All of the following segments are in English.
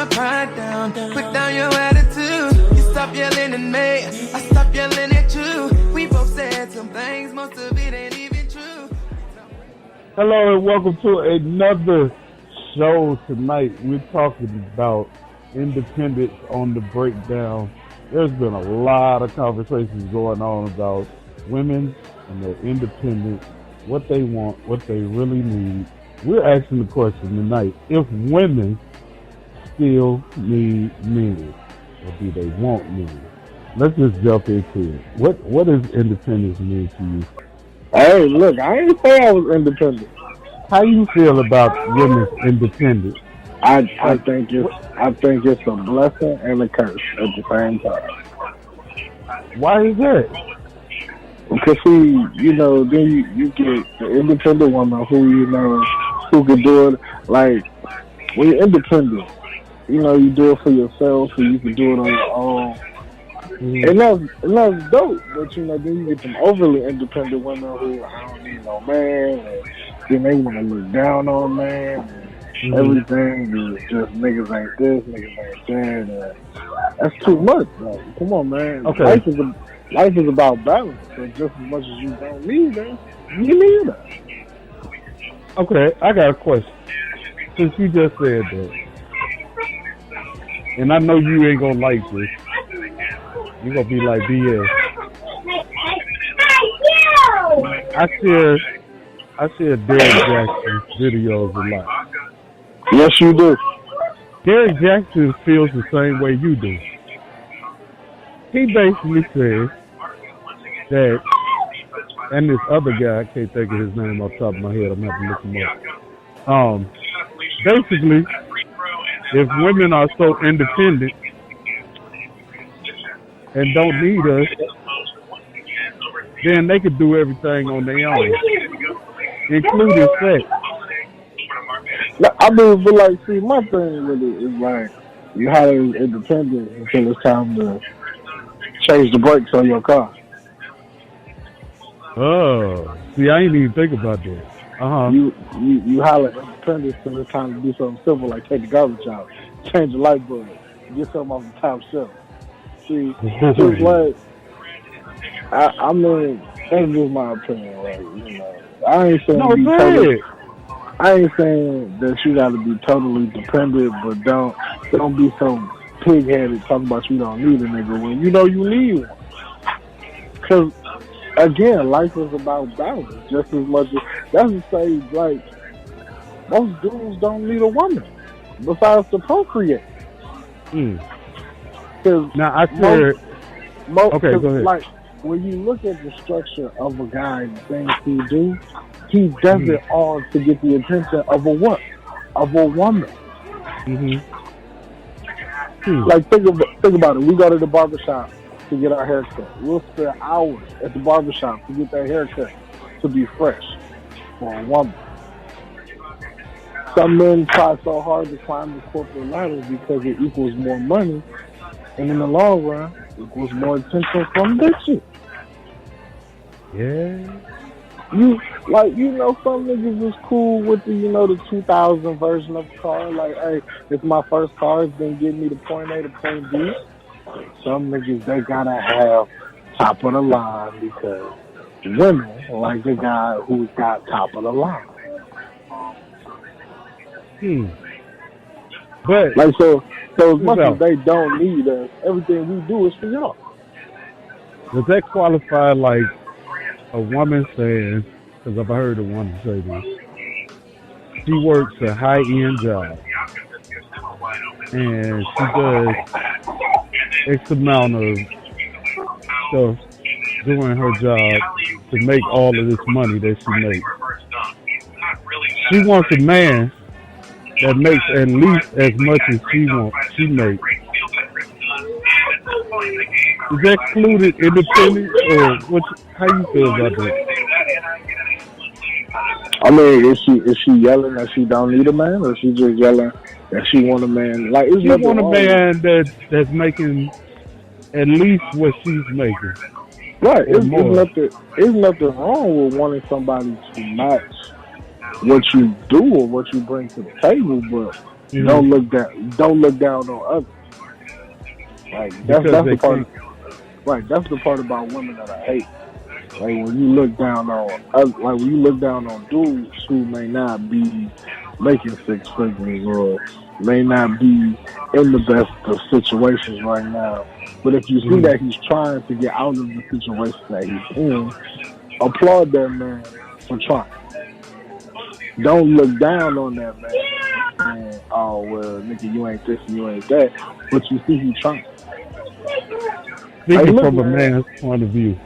my pride down, put down your attitude. You stop yelling at me, I stop yelling at you. We both said some things, most of it ain't even true. Hello and welcome to another show tonight. We're talking about independence on the breakdown. There's been a lot of conversations going on about women and their independence, what they want, what they really need. We're asking the question tonight, if women still need men, or do they want men? Let's just jump into it. What does independence mean to you? Hey, look, I ain't say I was independent. How you feel about women's independence? I think it's a blessing and a curse at the same time. Why is that? Because then you get the independent woman who can do it. Like when you're independent, you do it for yourself, so you can do it on your own. And that's dope. But then you get them overly independent women who I don't need no man, and then they want to look down on man. And everything is just niggas ain't this, niggas ain't that. And that's too much. Like, come on, man. Okay. Life is about balance. So just as much as you don't need that, you need that. Okay, I got a question. Since you just said that, and I know you ain't gonna like this, you're gonna be like BS. I share Derrick Jackson's videos a lot. Yes, you do. Derrick Jackson feels the same way you do. He basically says that, and this other guy, I can't think of his name off the top of my head, I'm gonna have to look him up. Basically, if women are so independent and don't need us, then they could do everything on their own, including sex. I mean, but like, see, my thing with it is like, you highly independent until it's time to change the brakes on your car. Oh, see, I ain't even think about that. You highly independent until it's time to do something simple like take the garbage out, change the light bulb, get something off the top shelf. See, it's like, I mean, that's just my opinion. Like, I ain't saying I ain't saying that you got to be totally dependent, but don't be so pig-headed talking about you don't need a nigga when you know you need one. Because, again, life is about balance just as much as... That's to say, like, most dudes don't need a woman besides to procreate. Now, I said... Okay, go ahead. Like, when you look at the structure of a guy and the things he do, he does it all to get the attention of a what? Of a woman. Like, think about it. We go to the barbershop to get our hair cut. We'll spend hours at the barbershop to get that haircut to be fresh for a woman. Some men try so hard to climb the corporate ladder because it equals more money, and in the long run, it equals more attention from bitches. Yeah. Some niggas is cool with the 2000 version of the car. Like, hey, it's my first car. It's been getting me to point A to point B. Some niggas, they gotta have top of the line because women like the guy who's got top of the line. But like, so as much as they don't need us, everything we do is for y'all. Does that qualify like a woman saying, because I've heard a woman say this, she works a high-end job and she does X amount of stuff doing her job to make all of this money that she makes. She wants a man that makes at least as much as she makes. Is that excluded independent, or how you feel about that? I mean, is she yelling that she don't need a man, or she just yelling that she want a man? Like, she want a man that's making at least what she's making. Right. There's nothing wrong with wanting somebody to match what you do or what you bring to the table, but Don't look down. Don't look down on others. Like that's the part. Right, that's the part about women that I hate. Like when you look down on, like when you look down on dudes who may not be making six figures or may not be in the best of situations right now. But if you see that he's trying to get out of the situation that he's in, applaud that man for trying. Don't look down on that man and, oh, well, nigga, you ain't this and you ain't that. But you see he's trying. Speaking from a man's point of view.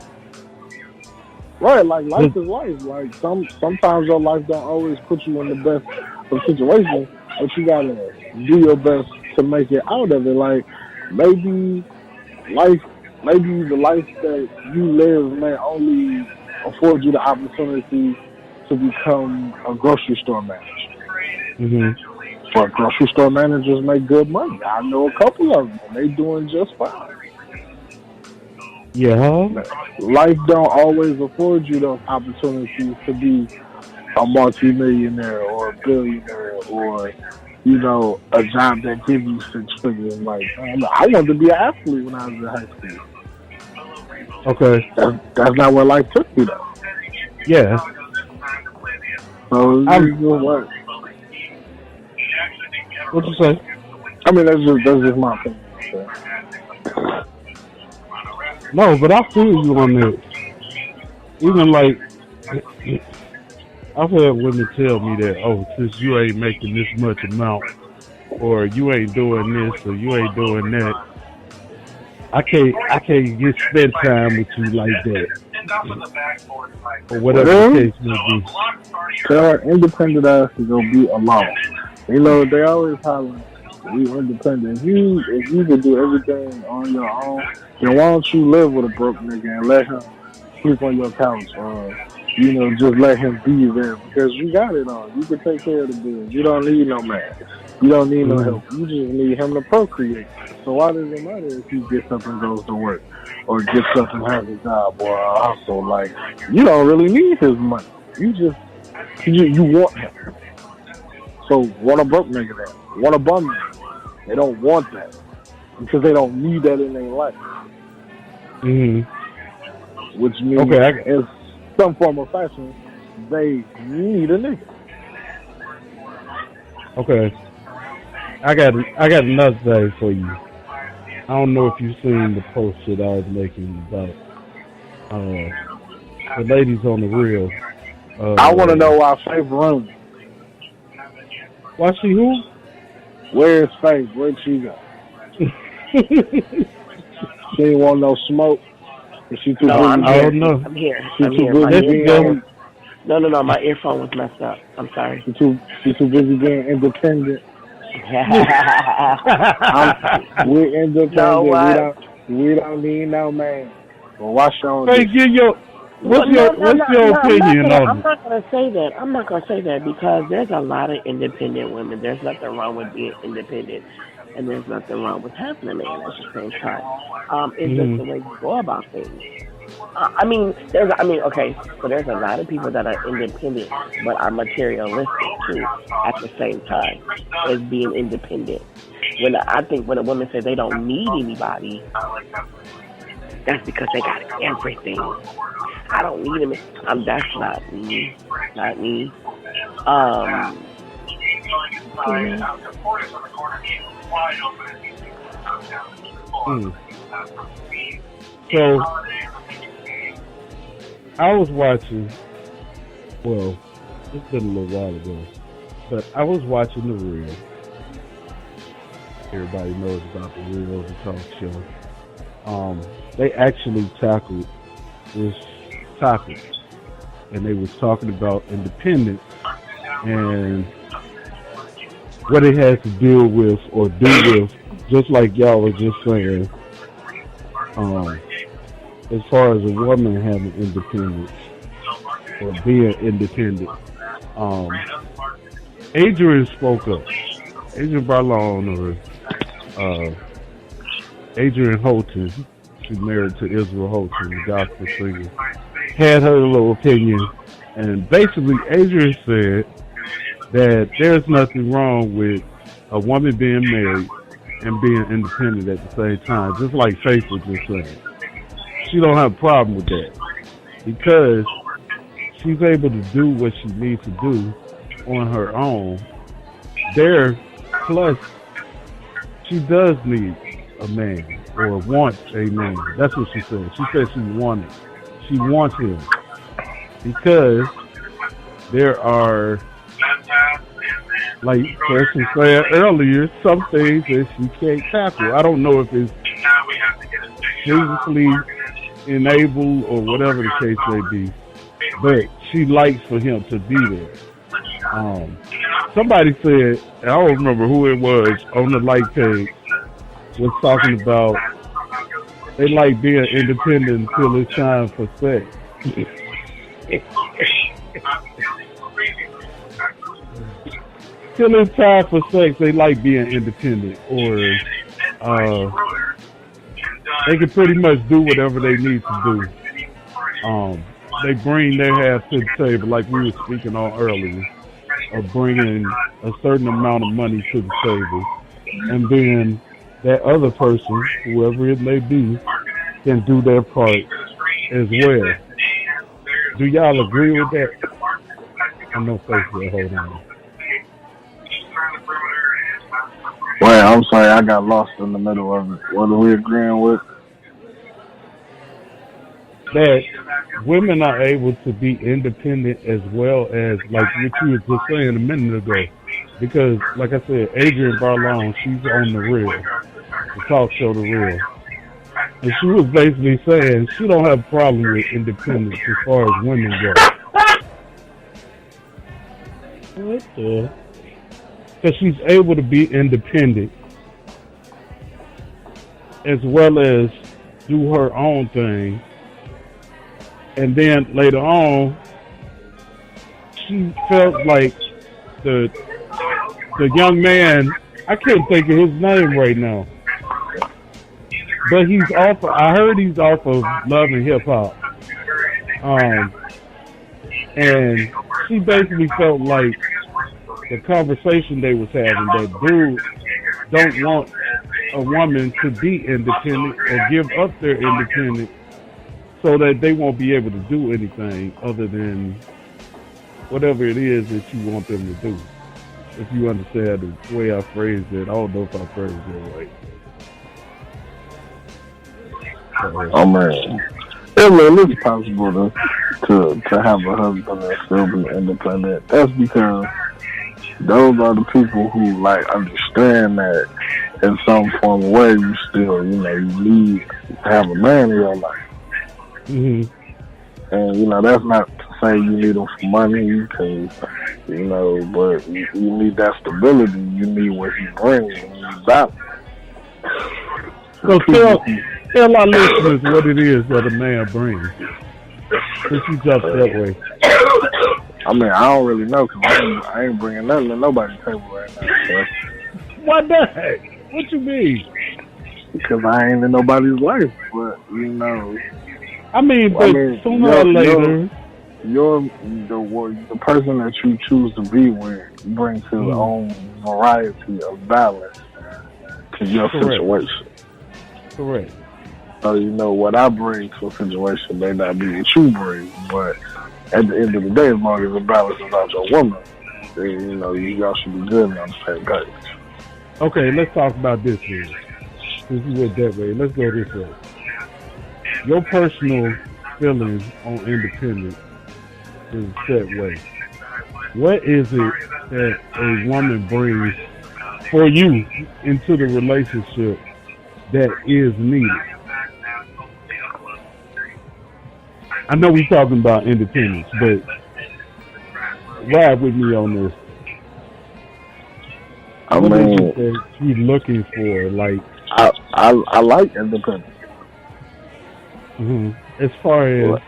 Right, like life is life. Like sometimes your life don't always put you in the best of situations, but you gotta do your best to make it out of it. Like maybe the life that you live may only afford you the opportunity to become a grocery store manager. But grocery store managers make good money. I know a couple of them, and they doing just fine. Yeah. Life don't always afford you those opportunities to be a multi-millionaire or a billionaire or, you know, a job that gives you six figures. Like, I wanted to be an athlete when I was in high school. Okay. That's not where life took me, though. Yeah. So, what? What you say? I mean, that's just my opinion. So. No, but I feel you on that. Even like, I've had women tell me that, oh, since you ain't making this much amount, or you ain't doing this, or you ain't doing that, I can't get spend time with you like that, or whatever the case may be. Tell her independent ass to go be alone. You know, they always holler, we independent. If you can do everything on your own, then why don't you live with a broke nigga and let him sleep on your couch, or you know, just let him be there because you got it on. You can take care of the bills. You don't need no man. You don't need no help. You just need him to procreate. So why does it matter if he gets up and goes to work, or gets up and has a job or a hustle? Like, you don't really need his money. You want him. So want a broke nigga then. Want a bum nigga. They don't want that because they don't need that in their life. Which means in some form of fashion, they need a nigga. Okay. I got another thing for you. I don't know if you've seen the post that I was making about the ladies on the reel. I want to know why Faith running. Why she who? Where's Faith? Where'd she go? She ain't want no smoke. She too busy. I'm I don't know. I'm here. She I'm too here. busy being. No. My earphone was messed up. I'm sorry. She too busy being independent. We're independent. No, we don't need no man. Well, what's your Hey, what's your opinion on it? I'm not gonna say that. I'm not gonna say that because there's a lot of independent women. There's nothing wrong with being independent, and there's nothing wrong with having a man at the same time. It's just the way you go about things. Okay, so there's a lot of people that are independent but are materialistic too at the same time as being independent. When a woman says they don't need anybody, that's because they got everything. I don't need him. That's not me. Not me. So, I was watching, well, it's been a little while ago, but I was watching The Real. Everybody knows about The Real, the talk show. They actually tackled this topic, and they was talking about independence and what it has to deal with or do with, just like y'all were just saying, as far as a woman having independence or being independent. Adrian spoke up. Adrian Barlon, or Adrian Holton, she's married to Israel Holton, the gospel singer, had her little opinion, and basically Adrian said that there's nothing wrong with a woman being married and being independent at the same time, just like Faith was just saying. She don't have a problem with that because she's able to do what she needs to do on her own. There, plus she does need a man or wants a man. That's what she said. She said she wanted. She wants him because there are, like Preston said earlier, some things that she can't tackle. I don't know if it's physically enabled or whatever the case may be, but she likes for him to be there. Somebody said, I don't remember who it was on the like page, was talking about they like being independent until it's time for sex. Till it's time for sex, they like being independent, or they can pretty much do whatever they need to do. They bring their half to the table, like we were speaking on earlier, of bringing a certain amount of money to the table, and then that other person, whoever it may be, can do their part as well. Do y'all agree with that? I know Faith will hold on. Wait, I'm sorry, I got lost in the middle of it. What are we agreeing with? That women are able to be independent as well as, like what you were just saying a minute ago. Because, like I said, Adrienne Barlon, she's on The Real, the talk show The Real. And she was basically saying she don't have a problem with independence as far as women go. What the? Because she's able to be independent as well as do her own thing. And then later on, she felt like the young man, I can't think of his name right now, but he's off. I heard he's off of Love and Hip Hop, and she basically felt like the conversation they was having, that dudes don't want a woman to be independent or give up their independence so that they won't be able to do anything other than whatever it is that you want them to do. If you understand the way I phrased it, I don't know if I phrased it right. Oh man, it's possible to have a husband and still be independent. That's because those are the people who like understand that in some form of way you still, you need to have a man in your life. Mm-hmm. And that's not to say you need them for money, because but you need that stability. You need what he brings. You need balance. So tell our listeners what it is that a man brings. Since you jumped that way. I mean, I don't really know, because I ain't bringing nothing to nobody's table right now. So. Why not? What you mean? Because I ain't in nobody's life, but I mean, sooner or later, the person that you choose to be with brings his own variety of balance to your situation. Correct. So what I bring to a situation may not be what you bring, but at the end of the day, as long as the balance is out your woman, then y'all should be good and on the same page. Okay, let's talk about this here. Since you went that way, let's go this way. Your personal feelings on independence is a set way. What is it that a woman brings for you into the relationship that is needed? I know we're talking about independence, but ride with me on this. What is it that you're looking for? Like, I like independence. Mm-hmm. As far as,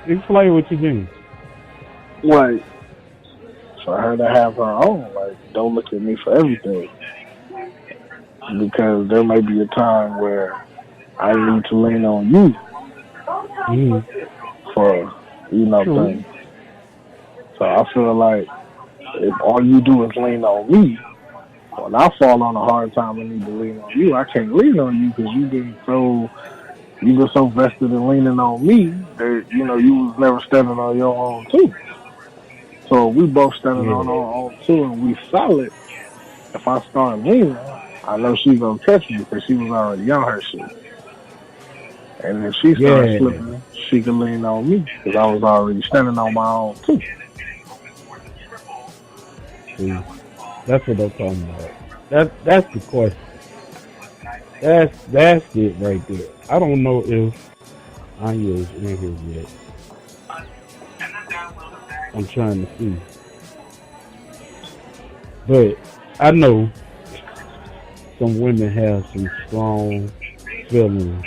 explain what you mean. Like, for her to have her own, like, don't look at me for everything. Because there may be a time where I need to lean on you for, things. So I feel like if all you do is lean on me, when I fall on a hard time and need to lean on you, I can't lean on you because you've been so vested in leaning on me that you was never standing on your own too. So we both standing on our own too, and we solid. If I start leaning, I know she's gonna catch me because she was already on her shit. And if she starts slipping, she can lean on me because I was already standing on my own too. See, that's what I'm talking about. That's the question. That's it right there. I don't know if Anya's in here yet. I'm trying to see. But I know some women have some strong feelings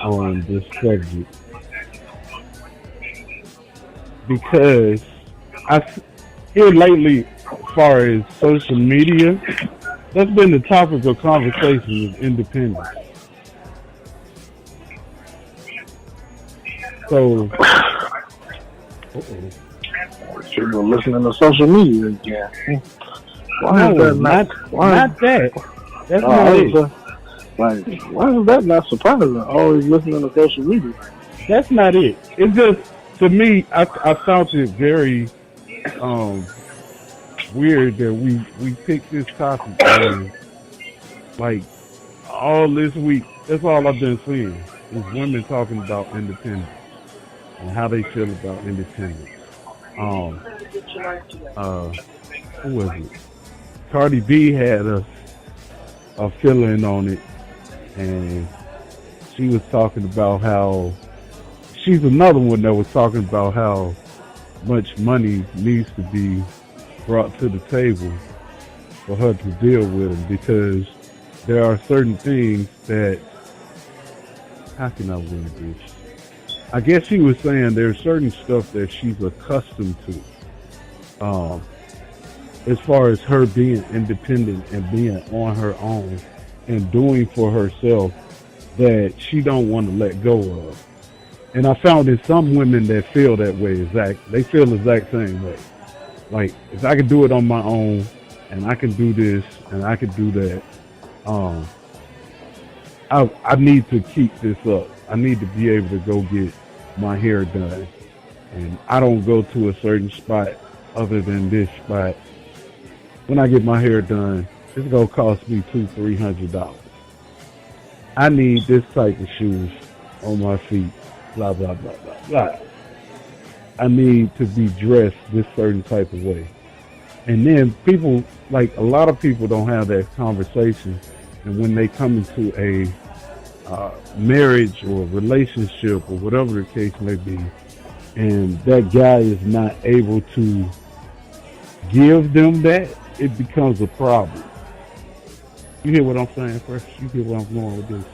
on this subject because here lately, as far as social media, that's been the topic of conversation with independence. So, people listening to social media again. Why is that not that? That's not it. Like, why is that not surprising? Always listening to social media. That's not it. It's just, to me, I found it very weird that we picked this topic and, like, all this week. That's all I've been seeing is women talking about independence and how they feel about independence. Who was it? Cardi B had a feeling on it, and she was talking about how she's another one that was talking about how much money needs to be brought to the table for her to deal with them, because there are certain things that, how can I word this? I guess she was saying there's certain stuff that she's accustomed to. As far as her being independent and being on her own and doing for herself, that she don't want to let go of. And I found that some women that feel that way, they feel the exact same way. Like, if I can do it on my own, and I can do this, and I can do that, I need to keep this up. I need to be able to go get my hair done. And I don't go to a certain spot other than this spot. When I get my hair done, it's going to cost me $200-$300. I need this type of shoes on my feet, blah, blah, blah, blah, blah. I need to be dressed this certain type of way. And then people, like, a lot of people don't have that conversation. And when they come into a marriage or relationship or whatever the case may be, and that guy is not able to give them that, it becomes a problem. You hear what I'm saying, first? You hear where I'm going with this?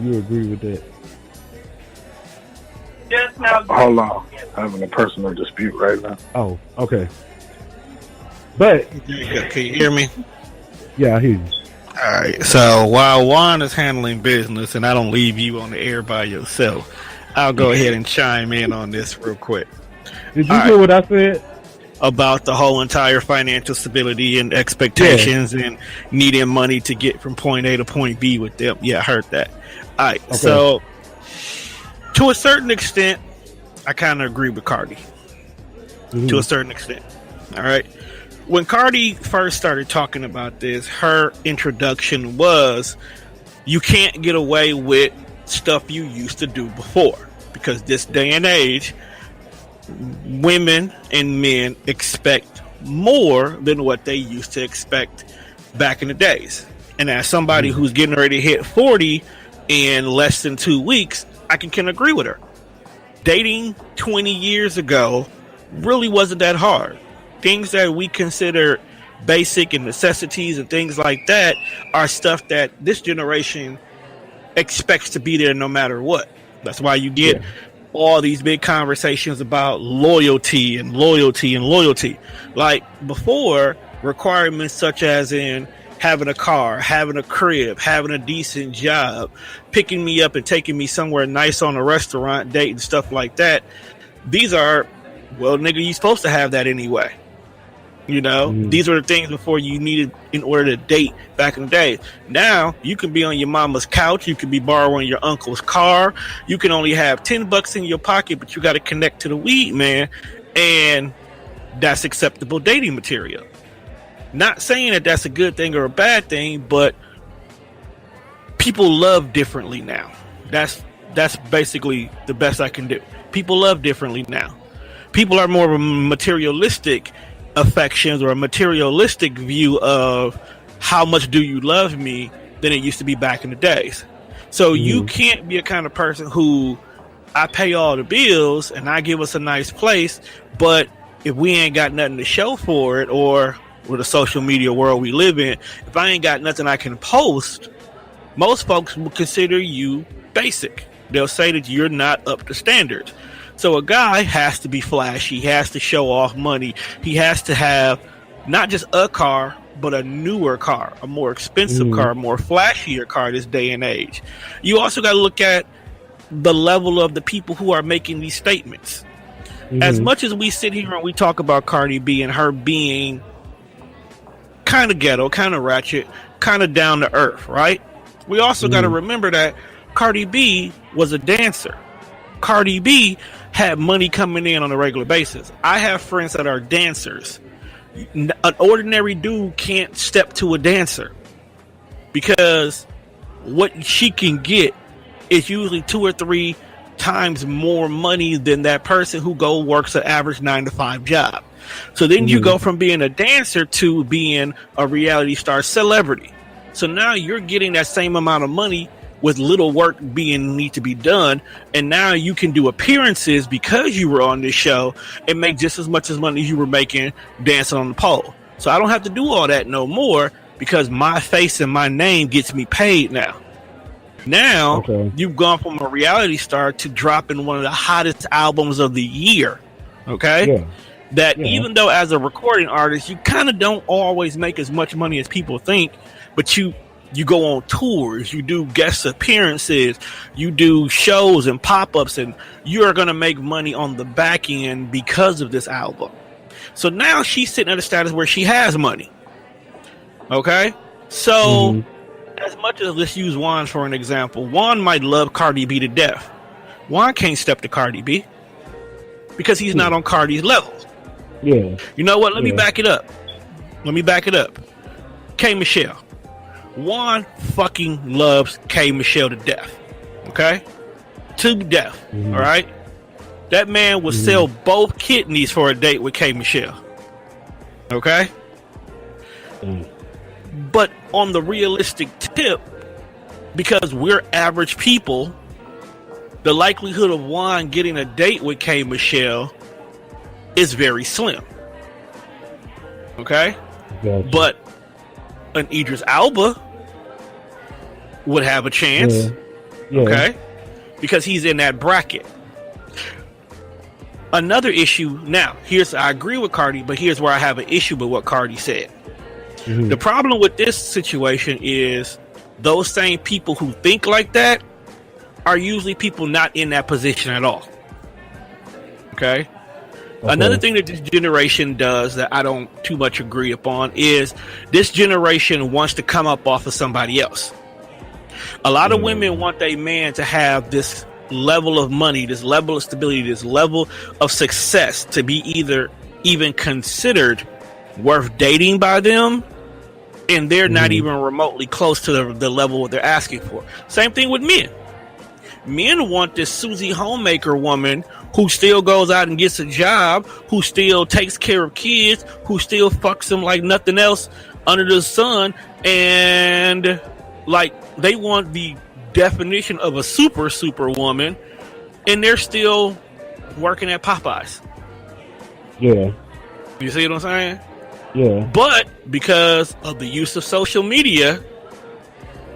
You agree with that? Hold on. I'm having a personal dispute right now. Oh, okay. But can you hear me? Yeah, I hear you. All right. So while Juan is handling business and I don't leave you on the air by yourself, I'll go ahead and chime in on this real quick. Did you hear what I said? About the whole entire financial stability and expectations and needing money to get from point A to point B with them. Yeah, I heard that. All right. Okay. So to a certain extent, I kind of agree with Cardi. Mm-hmm. To a certain extent. All right. When Cardi first started talking about this, her introduction was, you can't get away with stuff you used to do before, because this day and age, women and men expect more than what they used to expect back in the days. And as somebody who's getting ready to hit 40 in less than 2 weeks, I can agree with her. Dating 20 years ago really wasn't that hard. Things that we consider basic and necessities and things like that are stuff that this generation expects to be there no matter what. That's why you get all these big conversations about loyalty and loyalty and loyalty. Like before, requirements such as in having a car, having a crib, having a decent job, picking me up and taking me somewhere nice on a restaurant date and stuff like that. These are, well, nigga, you supposed to have that anyway. You know, these were the things before you needed in order to date back in the day. Now you can be on your mama's couch. You can be borrowing your uncle's car. You can only have $10 in your pocket, but you got to connect to the weed man. And that's acceptable dating material. Not saying that that's a good thing or a bad thing, but people love differently now. That's basically the best I can do. People love differently now. People are more of a materialistic affections or a materialistic view of how much do you love me than it used to be back in the days. So you can't be a kind of person who I pay all the bills and I give us a nice place, but if we ain't got nothing to show for it, or with the social media world we live in, if I ain't got nothing I can post, most folks will consider you basic. They'll say that you're not up to standards. So a guy has to be flashy. He has to show off money. He has to have not just a car, but a newer car, a more expensive car, a more flashier car this day and age. You also got to look at the level of the people who are making these statements. As much as we sit here and we talk about Cardi B and her being kind of ghetto, kind of ratchet, kind of down to earth, right? We also got to remember that Cardi B was a dancer. Cardi B had money coming in on a regular basis. I have friends that are dancers. An ordinary dude can't step to a dancer because what she can get is usually 2 or 3 times more money than that person who works an average 9-to-5 job. So then you go from being a dancer to being a reality star celebrity. So now you're getting that same amount of money with little work need to be done, and now you can do appearances because you were on this show and make just as much as money as you were making dancing on the pole. So I don't have to do all that no more because my face and my name gets me paid now. Now you've gone from a reality star to dropping one of the hottest albums of the year. Even though as a recording artist you kind of don't always make as much money as people think, but you go on tours, you do guest appearances, you do shows and pop-ups, and you're going to make money on the back end because of this album. So now she's sitting at a status where she has money. Okay? So, as much as, let's use Juan for an example. Juan might love Cardi B to death. Juan can't step to Cardi B because he's not on Cardi's level. You know what? Let me back it up. K. Michelle. Juan fucking loves K. Michelle to death. Okay? To death. All right? That man would sell both kidneys for a date with K. Michelle. Okay? But on the realistic tip, because we're average people, the likelihood of Juan getting a date with K. Michelle is very slim. Okay? But an Idris Elba would have a chance. Okay? Because he's in that bracket. Another issue, now, I agree with Cardi, but here's where I have an issue with what Cardi said. The problem with this situation is those same people who think like that are usually people not in that position at all. Okay? Another thing that this generation does that I don't too much agree upon is this generation wants to come up off of somebody else. A lot of women want a man to have this level of money, this level of stability, this level of success to be either even considered worth dating by them, and they're not even remotely close to the level what they're asking for. Same thing with men. Men want this Susie homemaker woman who still goes out and gets a job, who still takes care of kids, who still fucks them like nothing else under the sun, and like they want the definition of a super woman, and they're still working at Popeyes. You see what I'm saying? But because of the use of social media,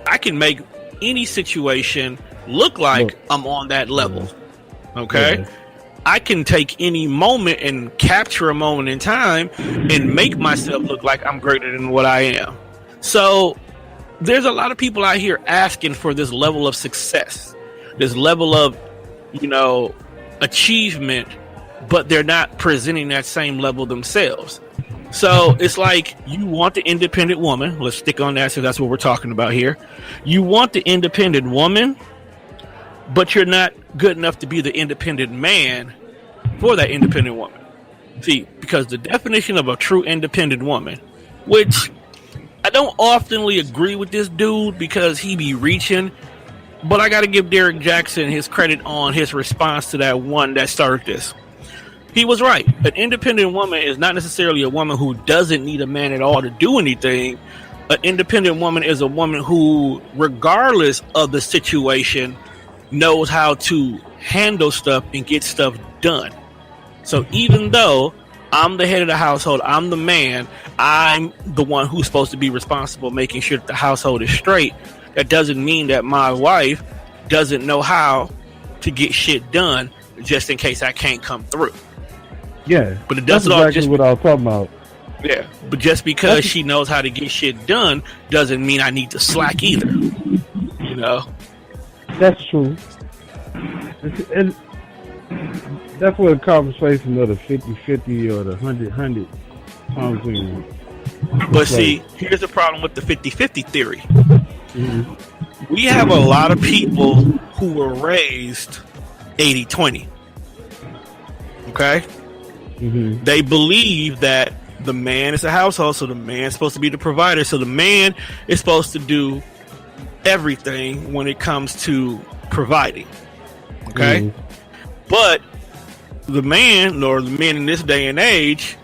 I can make any situation look like I'm on that level. Okay? I can take any moment and capture a moment in time and make myself look like I'm greater than what I am. So there's a lot of people out here asking for this level of success, this level of, achievement, but they're not presenting that same level themselves. So it's like you want the independent woman. Let's stick on that, so that's what we're talking about here. You want the independent woman, but you're not good enough to be the independent man for that independent woman. See, because the definition of a true independent woman, which I don't oftenly agree with this dude because he be reaching, but I got to give Derek Jackson his credit on his response to that one that started this. He was right. An independent woman is not necessarily a woman who doesn't need a man at all to do anything. An independent woman is a woman who, regardless of the situation, knows how to handle stuff and get stuff done. So even though I'm the head of the household, I'm the man, I'm the one who's supposed to be responsible making sure that the household is straight, that doesn't mean that my wife doesn't know how to get shit done just in case I can't come through. Yeah, but it that's doesn't all exactly just what I was talking about. Yeah, but just because she knows how to get shit done doesn't mean I need to slack either. You know, that's true. And that's where the conversation of the 50-50 or the 100-100 comes in. But see, here's the problem with the 50-50 theory. Mm-hmm. We have a lot of people who were raised 80-20. Okay? Mm-hmm. They believe that the man is a household, so the man's supposed to be the provider. So the man is supposed to do everything when it comes to providing. Okay? Mm-hmm. But the man, or the men in this day and age,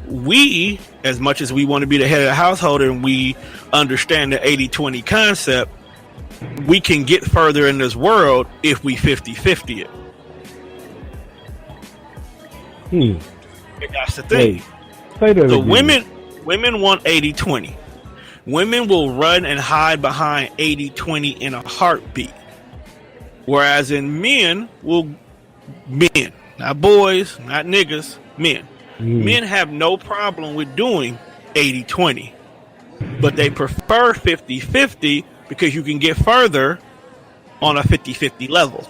we, as much as we want to be the head of the household and we understand the 80-20 concept, we can get further in this world if we 50-50 it. And that's the thing. Say that the again. women want 80-20. Women will run and hide behind 80-20 in a heartbeat. Whereas in men, not boys, not niggas, men. Men have no problem with doing 80-20. But they prefer 50-50 because you can get further on a 50-50 level.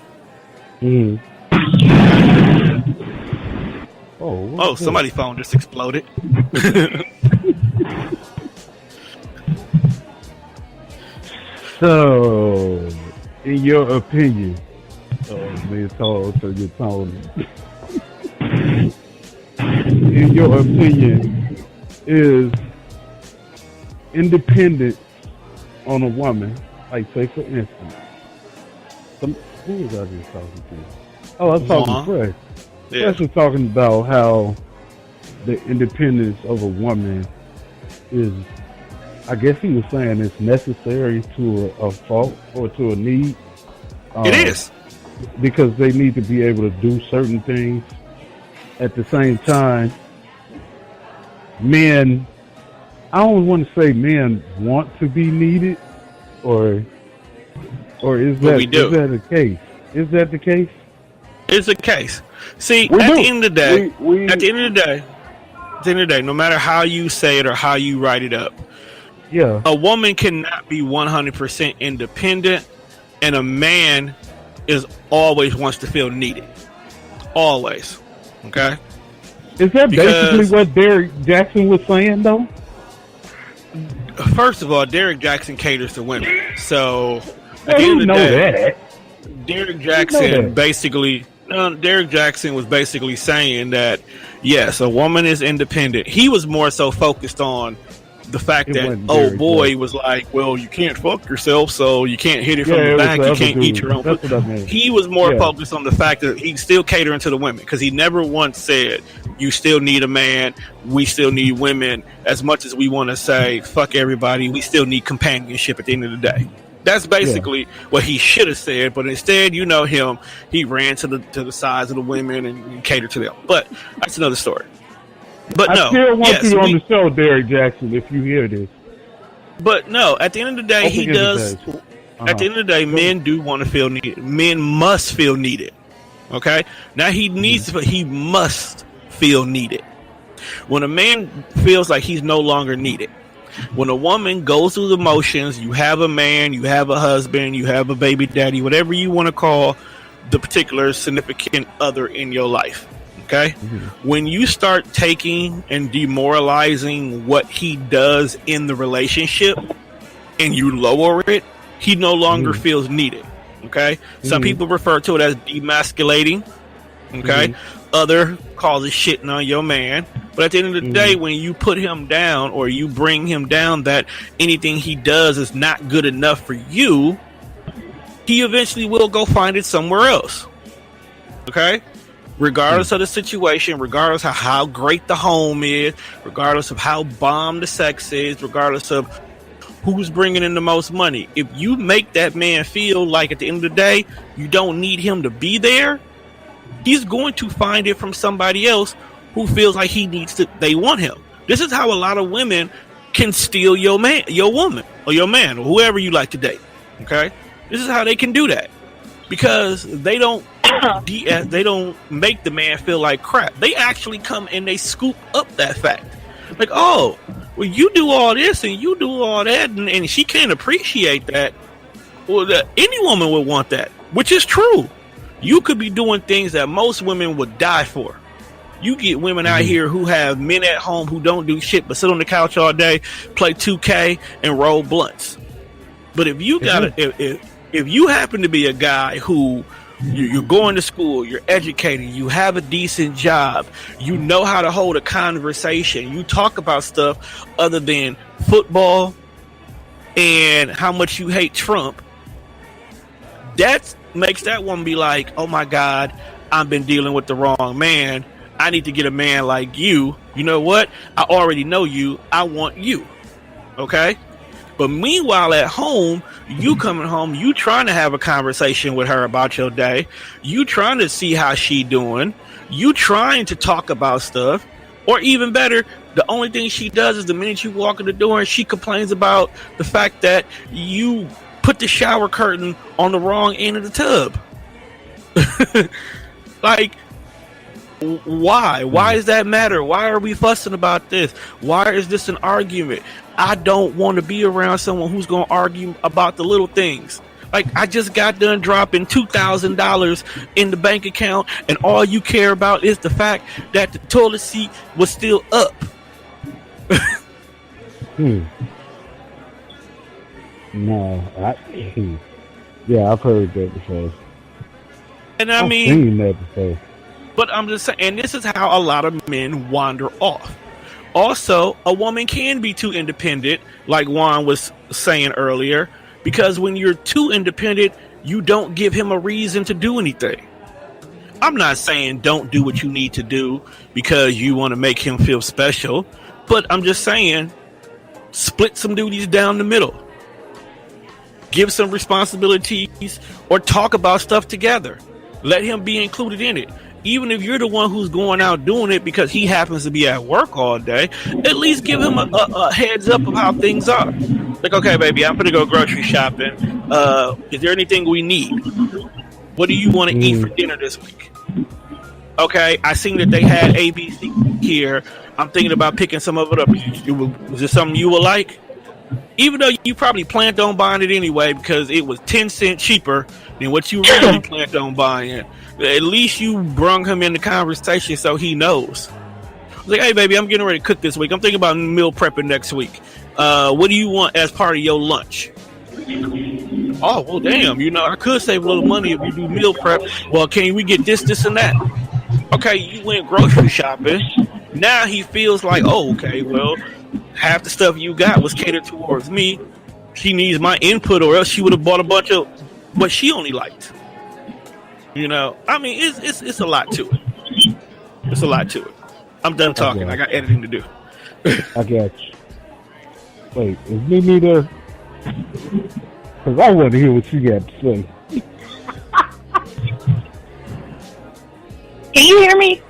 Oh, somebody's phone just exploded. So, in your opinion, in your opinion, is independence on a woman, like say for instance, who was I just talking to? Oh, I was talking to Fresh. Yeah. Fresh was talking about how the independence of a woman is, I guess he was saying it's necessary to a fault or to a need. It is. Because they need to be able to do certain things. At the same time, men, I don't want to say men want to be needed, or is that the case? Is that the case? It's the case. See, at the end of the day, no matter how you say it or how you write it up, yeah, a woman cannot be 100% independent, and a man is always wants to feel needed. Always. Okay? Is that basically what Derek Jackson was saying, though? First of all, Derek Jackson caters to women. So, at the end of the day, Derek Jackson Derek Jackson was basically saying that, yes, a woman is independent. He was more so focused on the fact that old boy was like, well, you can't fuck yourself, so you can't hit it from the back, you can't eat your own food. He was more focused on the fact that he's still catering to the women, because he never once said, you still need a man, we still need women, as much as we want to say, fuck everybody, we still need companionship at the end of the day. That's basically what he should have said, but instead, you know him, he ran to the sides of the women and catered to them. But that's another story. But no, I still want you on the show, Derek Jackson, if you hear this. But no, at the end of the day, he does. At the end of the day, men do want to feel needed. Men must feel needed. Okay? Now he must feel needed. When a man feels like he's no longer needed, when a woman goes through the motions, you have a man, you have a husband, you have a baby daddy, whatever you want to call the particular significant other in your life. Okay? When you start taking and demoralizing what he does in the relationship and you lower it, he no longer feels needed. Okay? Some people refer to it as demasculating. Okay? Other calls it shitting on your man. But at the end of the day, when you put him down or you bring him down that anything he does is not good enough for you, he eventually will go find it somewhere else. Okay? Regardless of the situation, regardless of how great the home is, regardless of how bomb the sex is, regardless of who's bringing in the most money, if you make that man feel like at the end of the day, you don't need him to be there, he's going to find it from somebody else who feels like they want him. This is how a lot of women can steal your man, your woman, or your man, or whoever you like to date. Okay? This is how they can do that. Because they don't make the man feel like crap. They actually come and they scoop up that fact. Like, oh, well, you do all this and you do all that, and she can't appreciate that. Well, any woman would want that, which is true. You could be doing things that most women would die for. You get women out here who have men at home who don't do shit but sit on the couch all day, play 2K, and roll blunts. But if you got if you happen to be a guy who you're going to school, you're educated, you have a decent job, you know how to hold a conversation, you talk about stuff other than football and how much you hate Trump, that makes that woman be like, oh my God, I've been dealing with the wrong man. I need to get a man like you. You know what? I already know you. I want you. Okay? But meanwhile, at home, you coming home, you trying to have a conversation with her about your day. You trying to see how she doing. You trying to talk about stuff. Or even better, the only thing she does is the minute you walk in the door and she complains about the fact that you put the shower curtain on the wrong end of the tub. Like, why? Why does that matter? Why are we fussing about this? Why is this an argument? I don't want to be around someone who's going to argue about the little things. Like, I just got done dropping $2,000 in the bank account, and all you care about is the fact that the toilet seat was still up. No, yeah, I've heard that before. And I've seen that before. But I'm just saying, and this is how a lot of men wander off. Also, a woman can be too independent, like Juan was saying earlier, because when you're too independent, you don't give him a reason to do anything. I'm not saying don't do what you need to do because you want to make him feel special, but I'm just saying split some duties down the middle. Give some responsibilities or talk about stuff together. Let him be included in it. Even if you're the one who's going out doing it because he happens to be at work all day, at least give him a heads up of how things are. Like, okay, baby, I'm gonna go grocery shopping. Is there anything we need? What do you want to eat for dinner this week? Okay, I seen that they had ABC here. I'm thinking about picking some of it up. Was it something you would like? Even though you probably planned on buying it anyway because it was 10 cents cheaper than what you really planned on buying. At least you brung him in the conversation so he knows. Like, hey, baby, I'm getting ready to cook this week. I'm thinking about meal prepping next week. What do you want as part of your lunch? Oh, well, damn. You know, I could save a little money if you do meal prep. Well, can we get this, and that? Okay, you went grocery shopping. Now he feels like, oh, okay, well, half the stuff you got was catered towards me. She needs my input, or else she would have bought a bunch of what she only liked. You know, I mean, it's a lot to it. It's a lot to it. I'm done talking. I got editing to do. I got you. Wait, is Mimi there? Because I want to hear what you got to say. Can you hear me?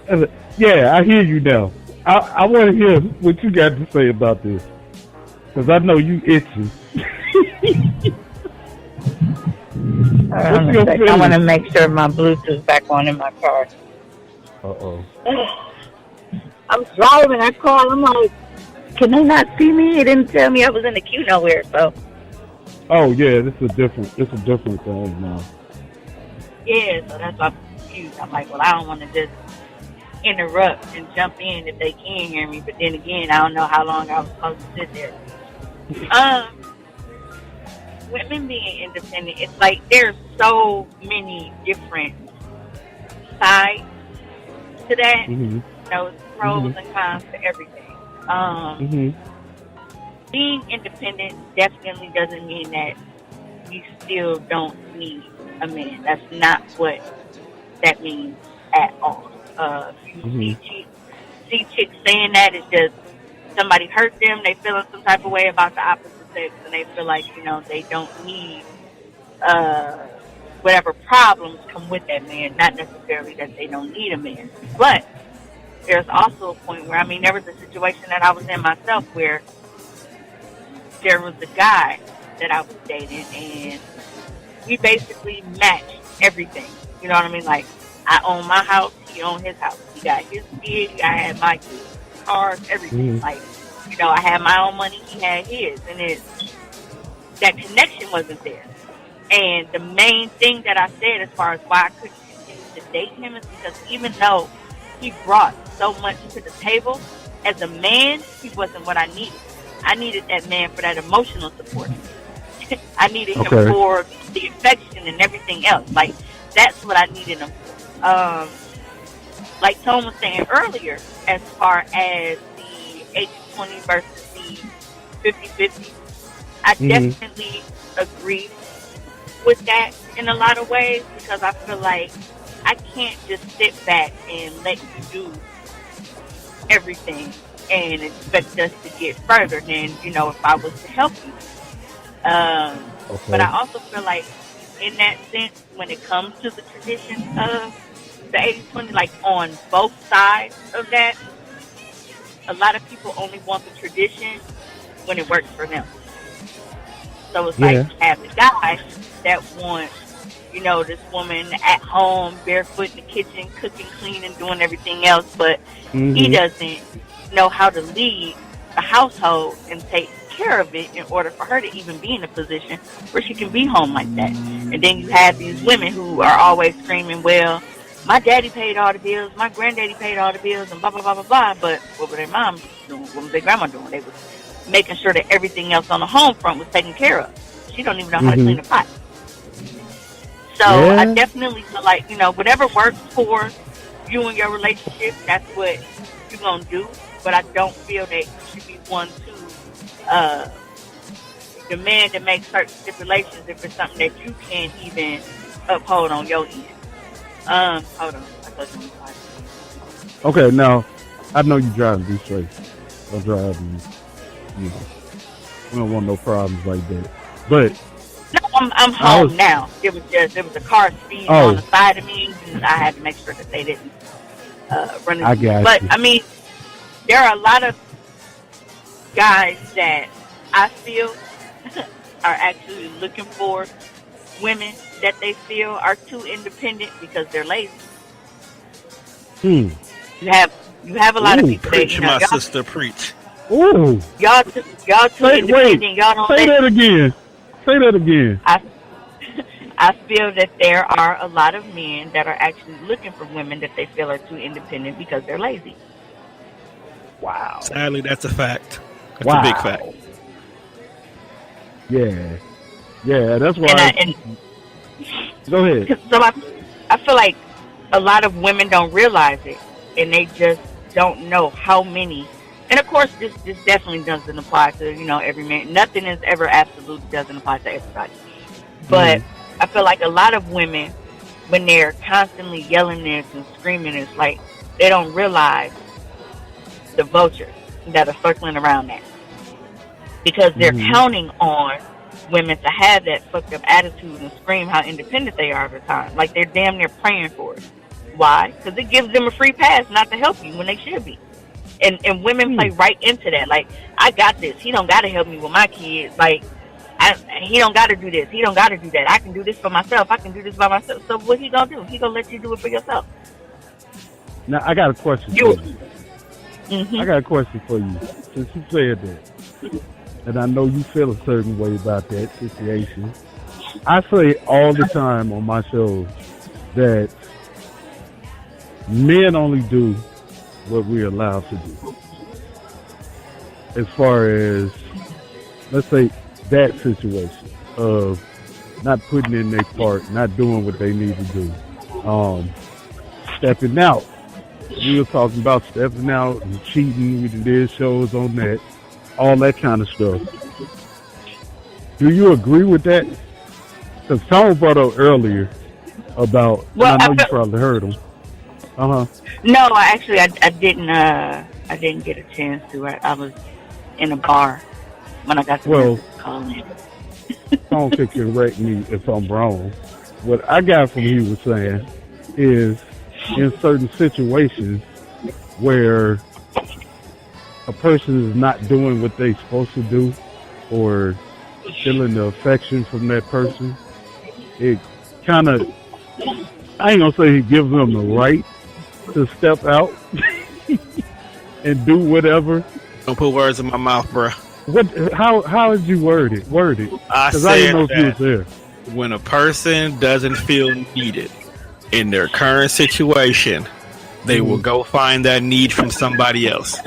Yeah, I hear you now. I want to hear what you got to say about this. Because I know you itchy. I want to make sure my Bluetooth's back on in my car. Uh-oh. I'm driving. I called. I'm like, can they not see me? It didn't tell me I was in the queue nowhere. So. Oh yeah, it's a different thing now. Yeah, so that's why I'm confused. I'm like, well, I don't want to just interrupt and jump in if they can hear me. But then again, I don't know how long I was supposed to sit there. Women being independent, it's like there's so many different sides to that. Mm-hmm. Pros and cons to everything. Being independent definitely doesn't mean that you still don't need a man. That's not what that means at all. You see chicks saying that, it's just somebody hurt them, they feeling some type of way about the opposite sex, and they feel like, they don't need whatever problems come with that man. Not necessarily that they don't need a man. But there's also a point where, there was a situation that I was in myself where there was a guy that I was dating, and we basically matched everything. You know what I mean? Like, I own my house, he owned his house. He got his kid, I had my kids, cars, everything. Like, I had my own money, he had his, and that connection wasn't there. And the main thing that I said as far as why I couldn't continue to date him is because even though he brought so much to the table, as a man, he wasn't what I needed. I needed that man for that emotional support. I needed him for the affection and everything else. Like, that's what I needed him for. Like Tom was saying earlier, as far as the 80-20 versus the 50-50, I definitely agree with that in a lot of ways, because I feel like I can't just sit back and let you do everything and expect us to get further than, if I was to help you. But I also feel like in that sense, when it comes to the tradition of the 80-20, like on both sides of that, a lot of people only want the tradition when it works for them. So it's like you have the guy that wants, this woman at home, barefoot in the kitchen, cooking, cleaning, doing everything else, but he doesn't know how to lead the household and take care of it in order for her to even be in a position where she can be home like that. And then you have these women who are always screaming, well, my daddy paid all the bills, my granddaddy paid all the bills, and blah, blah, blah, blah, blah. But what were their moms doing? What was their grandma doing? They was making sure that everything else on the home front was taken care of. She don't even know how to clean a pot. So I definitely feel like, whatever works for you and your relationship, that's what you're going to do. But I don't feel that you should be one to demand to make certain stipulations if it's something that you can't even uphold on your end. Hold on. I thought you were Okay, now, I know you driving, be straight. Don't drive and, we don't want no problems like that. But no, I'm home now. There was a car speeding on the side of me, and I had to make sure that they didn't run into me. But there are a lot of guys that I feel are actually looking for women that they feel are too independent because they're lazy. You have a lot of people preach, that, my sister, preach. Ooh. Y'all too independent. Y'all don't say that again. Say that again. I feel that there are a lot of men that are actually looking for women that they feel are too independent because they're lazy. Wow. Sadly, that's a fact. That's a big fact. Yeah, that's why. Go ahead. So I feel like a lot of women don't realize it, and they just don't know how many. And of course, this definitely doesn't apply to every man. Nothing is ever absolute. Doesn't apply to everybody. But I feel like a lot of women, when they're constantly yelling this and screaming, it's like they don't realize the vultures that are circling around that, because they're counting on women to have that fucked up attitude and scream how independent they are all the time. Like they're damn near praying for it. Why? Because it gives them a free pass not to help you when they should be. And women play right into that. Like, I got this. He don't got to help me with my kids. Like, he don't got to do this. He don't got to do that. I can do this for myself. I can do this by myself. So what he going to do? He going to let you do it for yourself. Now, I got a question for you. I got a question for you. Since you said that, and I know you feel a certain way about that situation, I say all the time on my shows that men only do what we're allowed to do. As far as, let's say, that situation of not putting in their part, not doing what they need to do, stepping out. We were talking about stepping out and cheating. We did shows on that, all that kind of stuff. Do you agree with that? Because Tom brought up earlier about, Well, and I know you probably heard him. No, I didn't. I didn't get a chance to. I was in a bar when I got the call in. Tom can correct me if I'm wrong. What I got from he was saying is, in certain situations where a person is not doing what they're supposed to do, or feeling the affection from that person, it kind of, I ain't gonna say he gives them the right to step out and do whatever. Don't put words in my mouth, bro. What? How did you word it? I Because said I didn't know if you that was there. when a person doesn't feel needed in their current situation, they will go find that need from somebody else.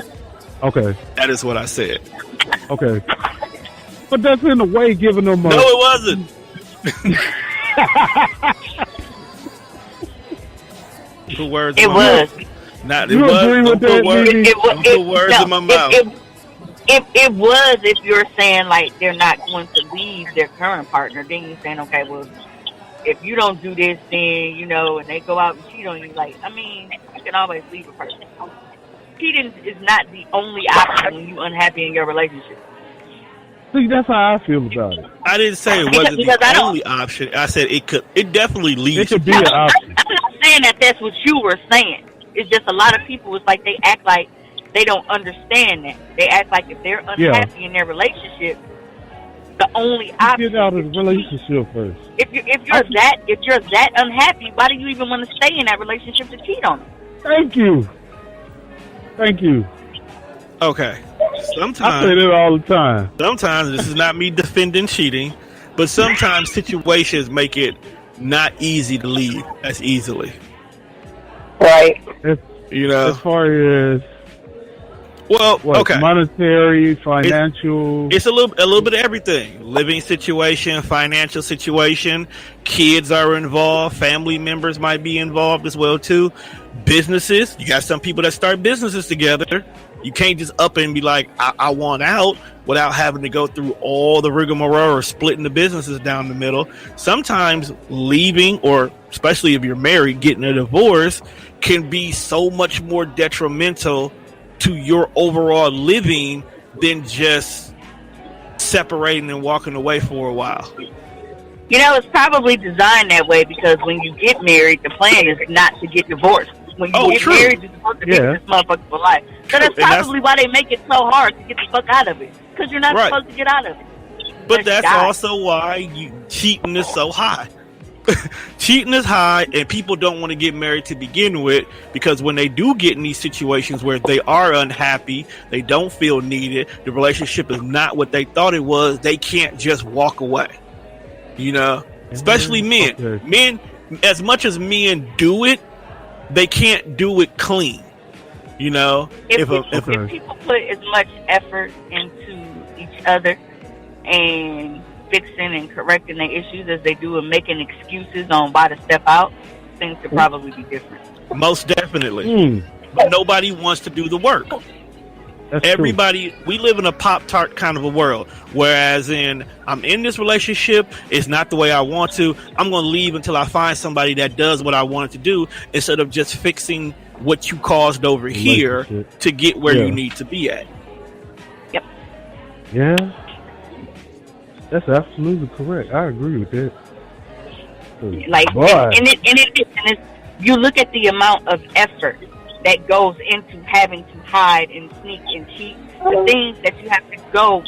Okay. That is what I said. Okay. But that's in a way giving them a... No, it wasn't. Put words It in my was. mouth. Not, it You was. agree with Don't that, put words in my mouth. It was if you're saying like they're not going to leave their current partner, then you're saying, okay, well, if you don't do this, then, you know, and they go out and cheat on you, like, I mean, you can always leave a person. Cheating is not the only option when you're unhappy in your relationship. See, that's how I feel about it. I didn't say it wasn't the only option. I said it could. It definitely leads. It could be an option. I'm not saying that that's what you were saying. It's just a lot of people, it's like they act like they don't understand that. They act like if they're unhappy in their relationship, the only option. Get out of the relationship first. If you're that unhappy, why do you even want to stay in that relationship to cheat on them? Thank you. Okay. I say that all the time. Sometimes this is not me defending cheating, but sometimes situations make it not easy to leave as easily. Right. You know, as far as monetary, financial. It's a little bit of everything. Living situation, financial situation, kids are involved, family members might be involved as well too. Businesses, you got some people that start businesses together. You can't just up and be like, I want out without having to go through all the rigmarole or splitting the businesses down the middle. Sometimes leaving, or especially if you're married, getting a divorce can be so much more detrimental to your overall living than just separating and walking away for a while. You know, it's probably designed that way because when you get married, the plan is not to get divorced. When you get married, you're supposed to be with this motherfucker for life. So that's probably why they make it so hard to get the fuck out of it. Because you're not supposed to get out of it. But that's also why cheating is so high. Cheating is high, and people don't want to get married to begin with, because when they do get in these situations where they are unhappy, they don't feel needed, the relationship is not what they thought it was, they can't just walk away. You know? Especially men. Okay. Men, as much as men do it, they can't do it clean. You know? If people put as much effort into each other and fixing and correcting their issues as they do and making excuses on why to step out, things could probably be different. Most definitely. But nobody wants to do the work. That's everybody true. We live in a Pop-Tart kind of a world, whereas I'm in this relationship, it's not the way I want to, I'm going to leave until I find somebody that does what I wanted to do, instead of just fixing what you caused over here to get where you need to be at. Yep. Yeah. That's absolutely correct. I agree with that. Like, and you look at the amount of effort that goes into having to hide and sneak and cheat, the things that you have to go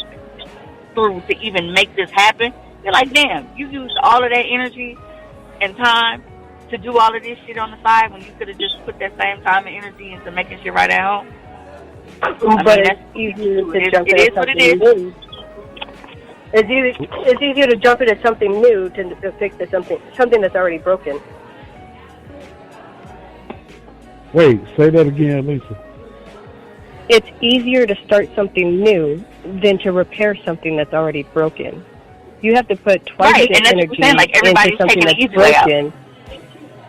through to even make this happen. You're like, damn, you used all of that energy and time to do all of this shit on the side when you could have just put that same time and energy into making shit right at home. But it's easier to jump into something new. It's easier to jump into something new to fix something that's already broken. Wait, say that again, Lisa. it's easier to start something new than to repair something that's already broken. You have to put twice the energy into something that's broken,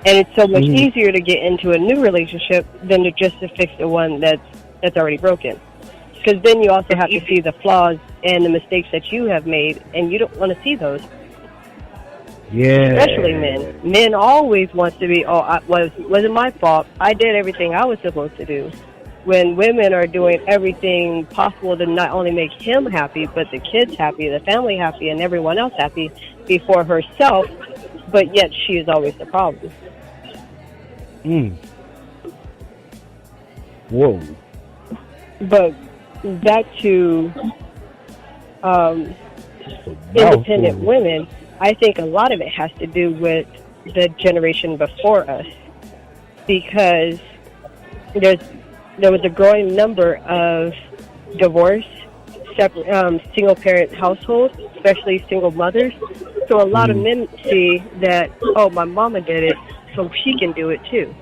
and it's so much easier to get into a new relationship than to fix the one that's already broken. Because then you also have to see the flaws and the mistakes that you have made, and you don't want to see those. Yeah. Especially men. Men always want to be, wasn't my fault. I did everything I was supposed to do. When women are doing everything possible to not only make him happy, but the kids happy, the family happy, and everyone else happy before herself, but yet she is always the problem. Whoa. But back to independent women, I think a lot of it has to do with the generation before us, because there was a growing number of divorce, single-parent households, especially single mothers. So a lot of men see that, oh, my mama did it, so she can do it too.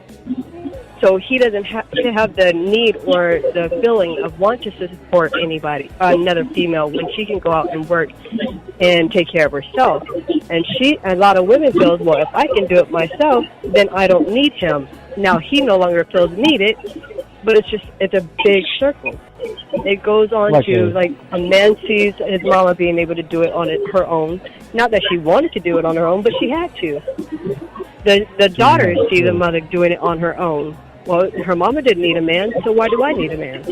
So he doesn't have to have the need or the feeling of wanting to support another female, when she can go out and work and take care of herself. And a lot of women feel, well, if I can do it myself, then I don't need him. Now he no longer feels needed, but it's a big circle. It goes on like a man sees his mama being able to do it on her own. Not that she wanted to do it on her own, but she had to. The daughters see the mother doing it on her own. Well, her mama didn't need a man, so why do I need a man?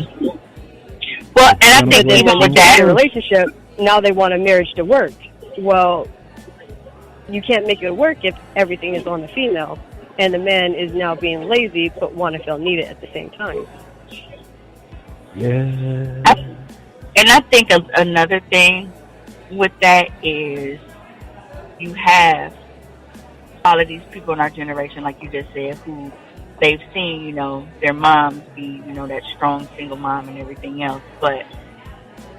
Well, and I think even with that relationship, now they want a marriage to work. Well, you can't make it work if everything is on the female, and the man is now being lazy but want to feel needed at the same time. Yeah. And I think another thing with that is you have all of these people in our generation, like you just said, who they've seen, their moms be, that strong single mom and everything else. But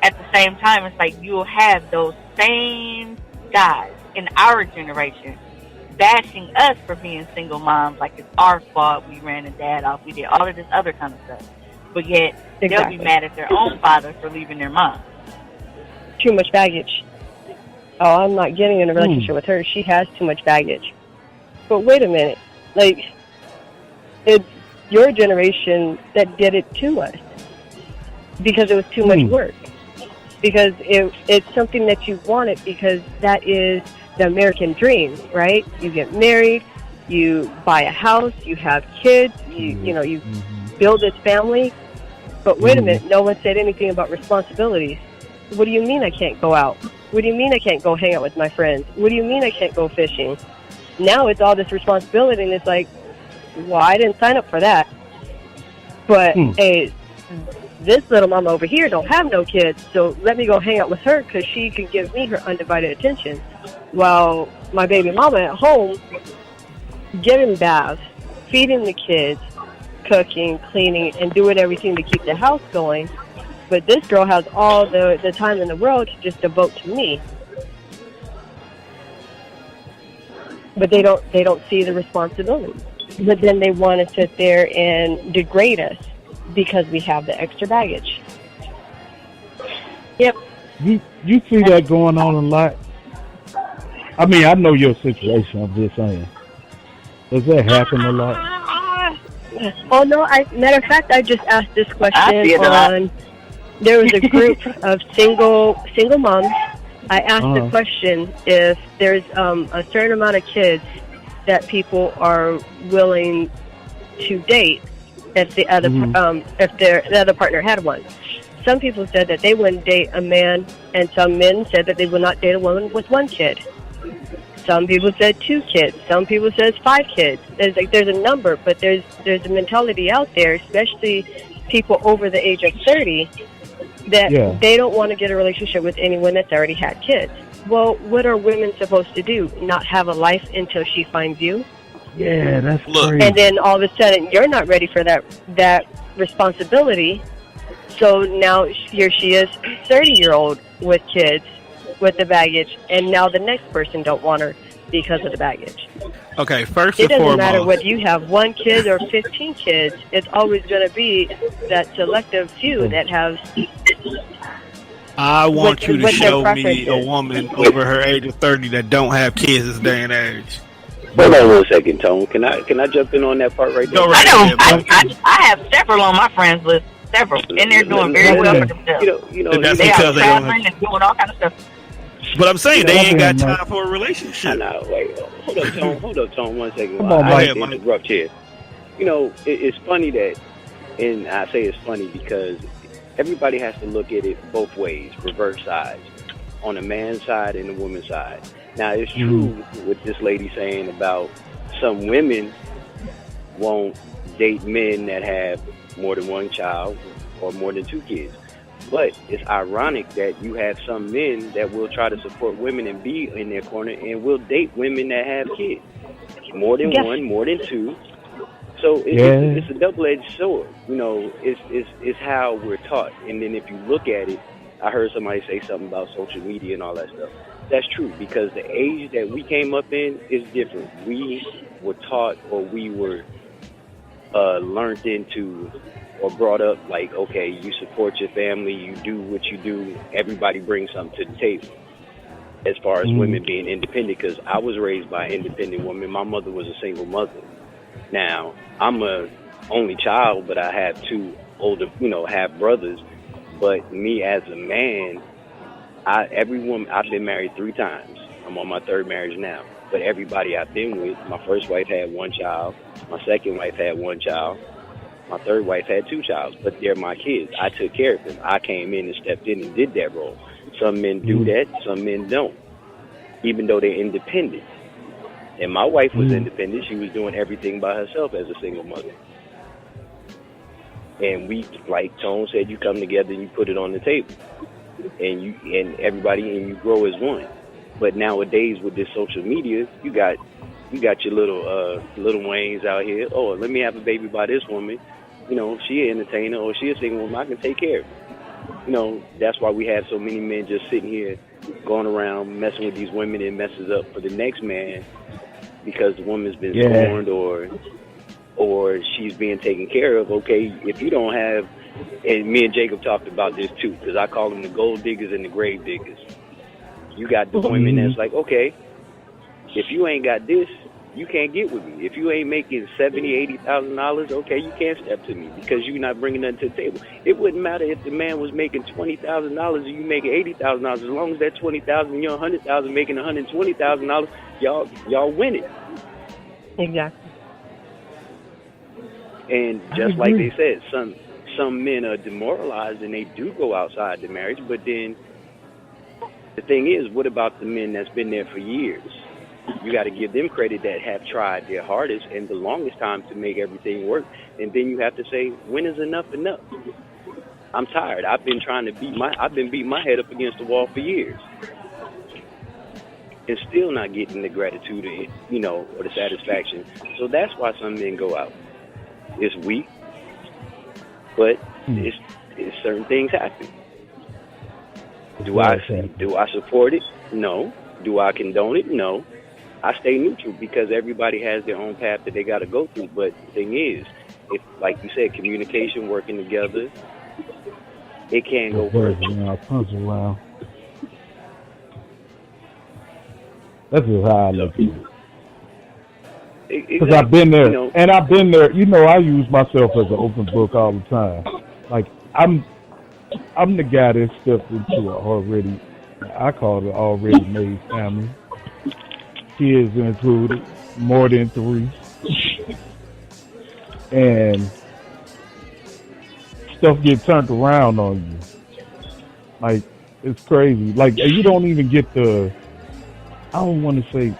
at the same time, it's like you'll have those same guys in our generation bashing us for being single moms, like it's our fault, we ran a dad off, we did all of this other kind of stuff. But yet, they'll be mad at their own father for leaving their mom. Too much baggage. Oh, I'm not getting in a relationship with her. She has too much baggage. But wait a minute. It's your generation that did it to us because it was too much work. Because it's something that you wanted, because that is the American dream, right? You get married, you buy a house, you have kids, you build this family. But wait a minute, no one said anything about responsibilities. What do you mean I can't go out? What do you mean I can't go hang out with my friends? What do you mean I can't go fishing? Now it's all this responsibility, and it's like, well, I didn't sign up for that. But hey, this little mama over here don't have no kids, so let me go hang out with her because she can give me her undivided attention. While my baby mama at home, giving baths, feeding the kids, cooking, cleaning, and doing everything to keep the house going. But this girl has all the time in the world to just devote to me. But they don't see the responsibility. But then they want to sit there and degrade us because we have the extra baggage. Yep. You see that going on a lot? I mean, I know your situation, I'm just saying. Does that happen a lot? Oh, no. Matter of fact, I just asked this question on... There was a group of single moms. I asked the question if there's a certain amount of kids that people are willing to date if the other the other partner had one. Some people said that they wouldn't date a man, and some men said that they would not date a woman with one kid. Some people said 2 kids. Some people said 5 kids. There's a number, but there's a mentality out there, especially people over the age of 30, that they don't want to get a relationship with anyone that's already had kids. Well, what are women supposed to do? Not have a life until she finds you? Yeah, that's crazy. And then all of a sudden, you're not ready for that responsibility. So now here she is, 30-year-old with kids, with the baggage, and now the next person don't want her because of the baggage. Okay, first It and doesn't matter foremost, whether you have 1 kid or 15 kids. It's always going to be that selective few that have I want you to what their show preference me a is. woman over her age of 30 that don't have kids this day and age. Hold on 1 second, Tone. Can I jump in on that part right there? Go I right know. ahead, bro. I have several on my friends list. Several, and they're doing very well for themselves. That's They because are they don't traveling have. and doing all kind of stuff. But I'm saying they ain't got Mike. time for a I relationship. know. Wait, hold up, Tone. 1 second. Come on, I Mike. hate to interrupt here. It's funny that, and I say it's funny because everybody has to look at it both ways, reverse sides, on the man's side and the woman's side. Now, it's true what this lady saying about some women won't date men that have more than 1 child or more than 2 kids. But it's ironic that you have some men that will try to support women and be in their corner and will date women that have kids. More than 1, more than 2. So it's a double-edged sword. It's how we're taught. And then if you look at it, I heard somebody say something about social media and all that stuff. That's true, because the age that we came up in is different. We were taught, or we were learned into or brought up like, okay, you support your family, you do what you do, everybody brings something to the table. As far as women being independent, because I was raised by an independent woman. My mother was a single mother. Now, I'm a only child, but I have 2 older, half brothers. But me as a man, I've been married 3 times. I'm on my 3rd marriage now. But everybody I've been with, my first wife had 1 child, my second wife had 1 child, my 3rd wife had 2 children. But they're my kids. I took care of them. I came in and stepped in and did that role. Some men do that, some men don't, even though they're independent. And my wife was independent. She was doing everything by herself as a single mother. And we, like Tone said, you come together and you put it on the table. And everybody, and you grow as one. But nowadays with this social media, you got your little Waynes out here. Oh, let me have a baby by this woman. She an entertainer or she a single woman. I can take care of her. That's why we have so many men just sitting here going around messing with these women and messes up for the next man because the woman's been scorned or she's being taken care of. Okay, if you don't have, and me and Jacob talked about this too, because I call them the gold diggers and the grave diggers. You got the women that's like, okay, if you ain't got this, you can't get with me. If you ain't making $70,000, $80,000, okay, you can't step to me because you're not bringing nothing to the table. It wouldn't matter if the man was making $20,000 and you making $80,000. As long as that $20,000 and you're $100,000 making $120,000, y'all win it. Exactly. And just like they said, some men are demoralized and they do go outside the marriage. But then the thing is, what about the men that's been there for years? You got to give them credit that have tried their hardest and the longest time to make everything work. And then you have to say, when is enough? I'm tired. I've been beating my head up against the wall for years. And still not getting the gratitude or the satisfaction. So that's why some men go out. It's weak, but it's certain things happen. Do I support it? No. Do I condone it? No. I stay neutral because everybody has their own path that they got to go through. But the thing is, if, like you said, communication, working together, it can go further. That's just how I look at it. Because Exactly. I've been there, and I've been there. I use myself as an open book all the time. Like I'm the guy that stepped into I call it already made family. Kids included, more than 3, and stuff get turned around on you. Like it's crazy. Like you don't even get the. I don't want to say,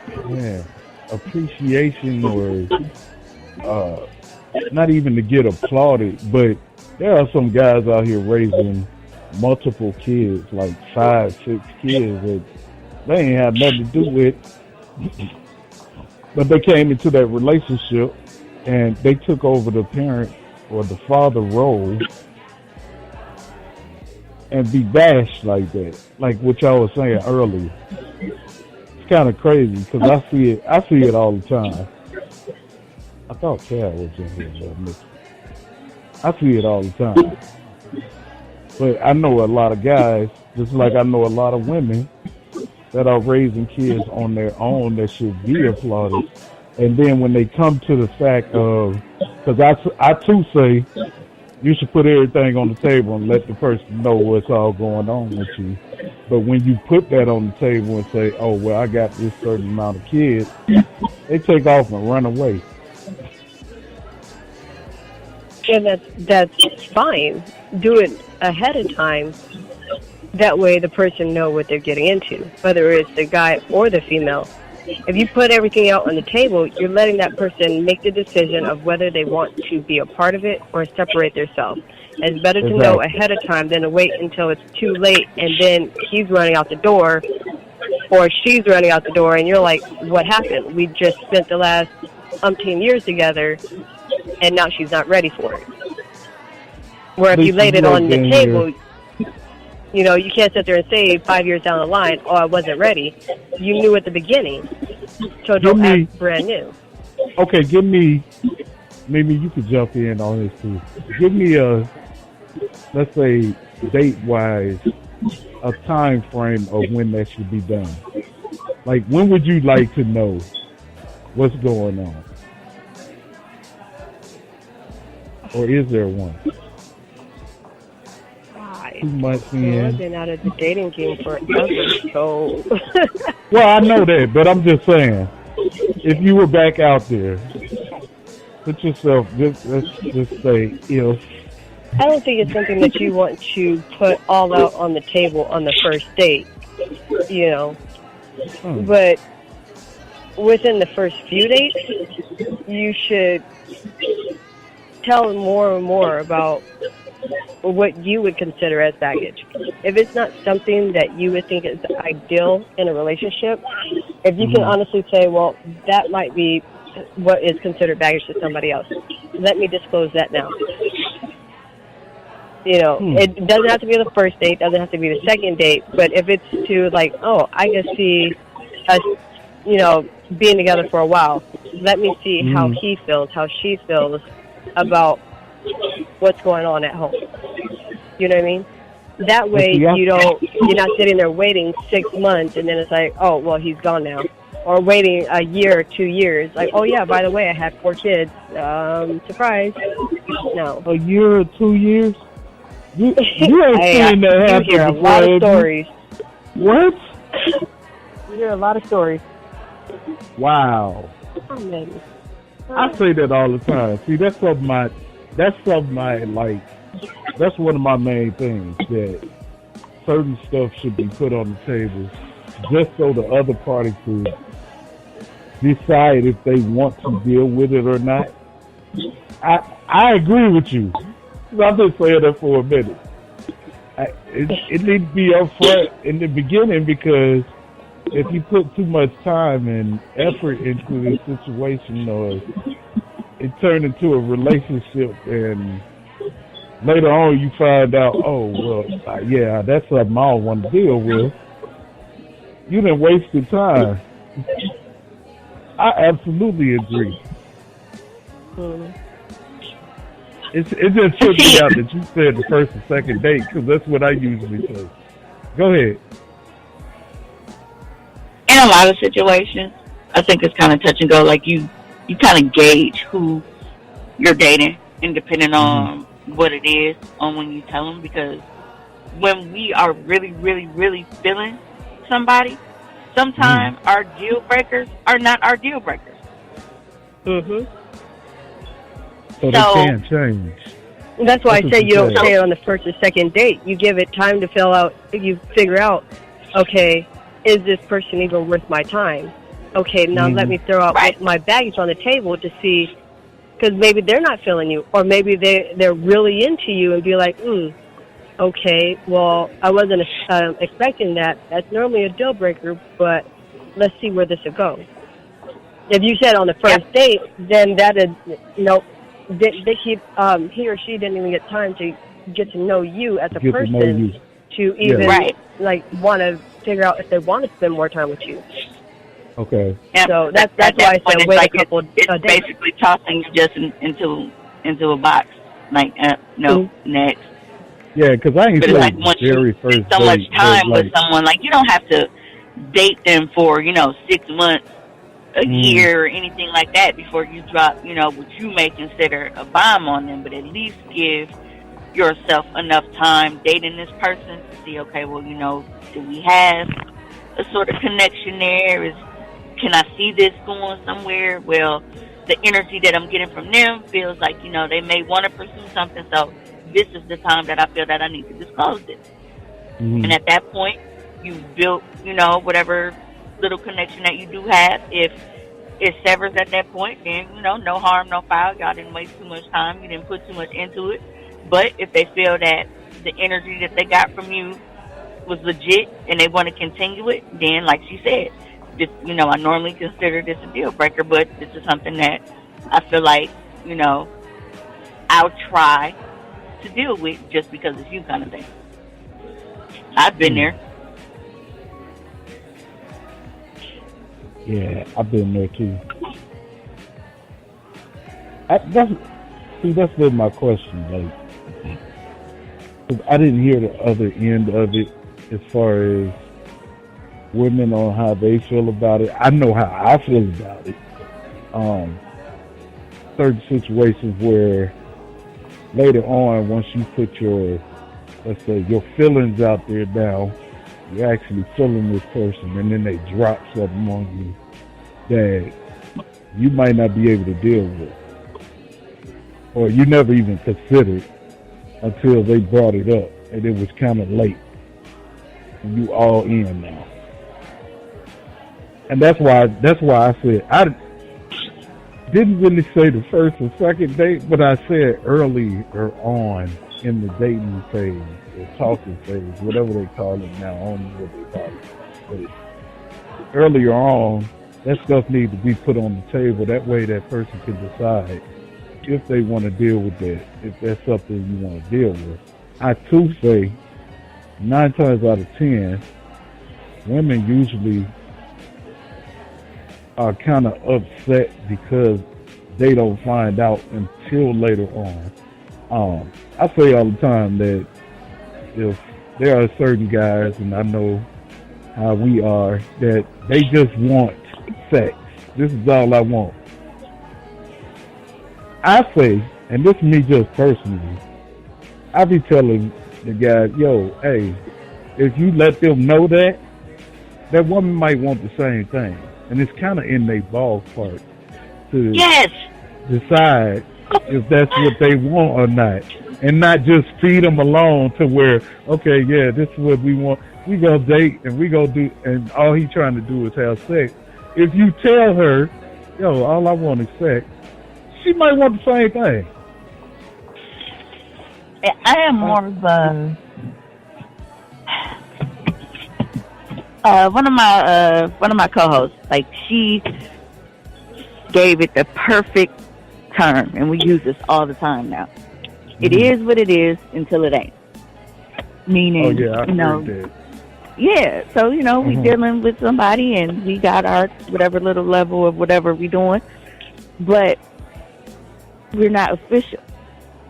appreciation or not even to get applauded, but there are some guys out here raising multiple kids, like 5, 6 kids that they ain't have nothing to do with, but they came into that relationship and they took over the parent or the father role and be bashed like that, like what y'all was saying earlier. it's kind of crazy because I see it all the time. I thought Cat was in here, but I missed it. I see it all the time. But I know a lot of guys, just like I know a lot of women that are raising kids on their own that should be applauded. And then when they come to the fact of, because I too say you should put everything on the table and let the person know what's all going on with you. But when you put that on the table and say, oh, well, I got this certain amount of kids, they take off and run away. And that's fine. Do it ahead of time. That way the person know what they're getting into, whether it's the guy or the female. If you put everything out on the table, you're letting that person make the decision of whether they want to be a part of it or separate themselves. It's better to know ahead of time than to wait until it's too late and then he's running out the door or she's running out the door and you're like, what happened? We just spent the last umpteen years together and now she's not ready for it. Where if you laid it on the table, you know, you can't sit there and say 5 years down the line, oh, I wasn't ready. You knew at the beginning. So don't act brand new. Okay, give me, maybe you could jump in on this too. Give me a, let's say, date-wise, a time frame of when that should be done. Like, when would you like to know what's going on? Or is there one? 2 months in. I've been out of the dating game forever, so. Well, I know that, but I'm just saying, if you were back out there, put yourself, let's just say, if. I don't think it's something that you want to put all out on the table on the first date, you know. But within the first few dates, you should tell them more and more about what you would consider as baggage. If it's not something that you would think is ideal in a relationship, if you can honestly say, well, that might be what is considered baggage to somebody else, let me disclose that now. You know, it doesn't have to be the first date, doesn't have to be the second date, but if it's to like, oh, I can see us, you know, being together for a while, let me see how he feels, how she feels about what's going on at home. You know what I mean? That way you're not sitting there waiting 6 months and then it's like, oh, well, he's gone now. Or waiting a year or 2 years. Like, oh, yeah, by the way, I had 4 kids. Surprise. No. A year or 2 years? You ain't seen that happen. You hear a lot of stories. What? You hear a lot of stories. Wow. I say that all the time. See, that's something I like. That's one of my main things, that certain stuff should be put on the table just so the other party could decide if they want to deal with it or not. I agree with you. I've been saying that for a minute. It needs to be upfront in the beginning, because if you put too much time and effort into this situation, or it turned into a relationship and later on you find out, oh, well, yeah, that's something I don't want to deal with, you done wasted time. I absolutely agree. It just took me out that you said the first and second date, because that's what I usually say. Go ahead. In a lot of situations, I think it's kind of touch and go. Like you kind of gauge who you're dating, and depending on what it is, on when you tell them. Because when we are really, really, really feeling somebody, sometimes our deal breakers are not our deal breakers. So they can't change. That's why I say you don't say it on the first or second date. You give it time to fill out. You figure out, okay, is this person even worth my time? Okay, now let me throw out my baggage on the table to see, because maybe they're not feeling you, or maybe they're really into you and be like, okay, well, I wasn't expecting that. That's normally a deal breaker, but let's see where this will go. If you said on the first date, then that is, they keep, he or she didn't even get time to get to know you as a person to even like want to figure out if they want to spend more time with you. Okay. And So at that's why I that point, said it's wait like a couple it's of days. basically tossing you just into a box. Like, no, next. Yeah, because I ain't But it's like say once you very spend first so much date, but time with like, someone, like you don't have to date them for 6 months, a year, or anything like that before you drop what you may consider a bomb on them. But at least give yourself enough time dating this person to see, okay, well, do we have a sort of connection there? Can I see this going somewhere? Well, the energy that I'm getting from them feels like, they may want to pursue something. So this is the time that I feel that I need to disclose this. And at that point, you've built, whatever little connection that you do have. If it severs at that point, then, no harm, no foul. Y'all didn't waste too much time. You didn't put too much into it. But if they feel that the energy that they got from you was legit and they want to continue it, then, like she said, this, I normally consider this a deal breaker, but this is something that I feel like, I'll try to deal with just because it's you kind of thing. I've been there. yeah, I've been there too. That's been my question. Like, 'cause I didn't hear the other end of it as far as women on how they feel about it. I know how I feel about it. Certain situations where later on, once you put your, let's say, your feelings out there now, you're actually feeling this person, and then they drop something on you that you might not be able to deal with, or you never even considered until they brought it up, and it was kind of late, and you all in now. And that's why I said I didn't really say the first or second date, but I said earlier on in the dating phase, or talking phase, whatever they call it now. I don't know what they call it. But earlier on, that stuff needs to be put on the table. That way that person can decide if they want to deal with that, if that's something you want to deal with. I too say 9 times out of 10, women usually are kind of upset because they don't find out until later on. I say all the time that if there are certain guys, and I know how we are, that they just want sex. This is all I want. I say, and this is me just personally, I be telling the guys, yo, hey, if you let them know that woman might want the same thing. And it's kind of in their ballpark to decide if that's what they want or not. And not just feed them alone to where, okay, yeah, this is what we want. We go date and we go do, and all he trying to do is have sex. If you tell her, yo, all I want is sex, she might want the same thing. I am more of a one of my co-hosts. Like, she gave it the perfect term, and we use this all the time now. It is what it is until it ain't. Meaning, yeah. So we dealing with somebody, and we got our whatever little level of whatever we doing, but we're not official,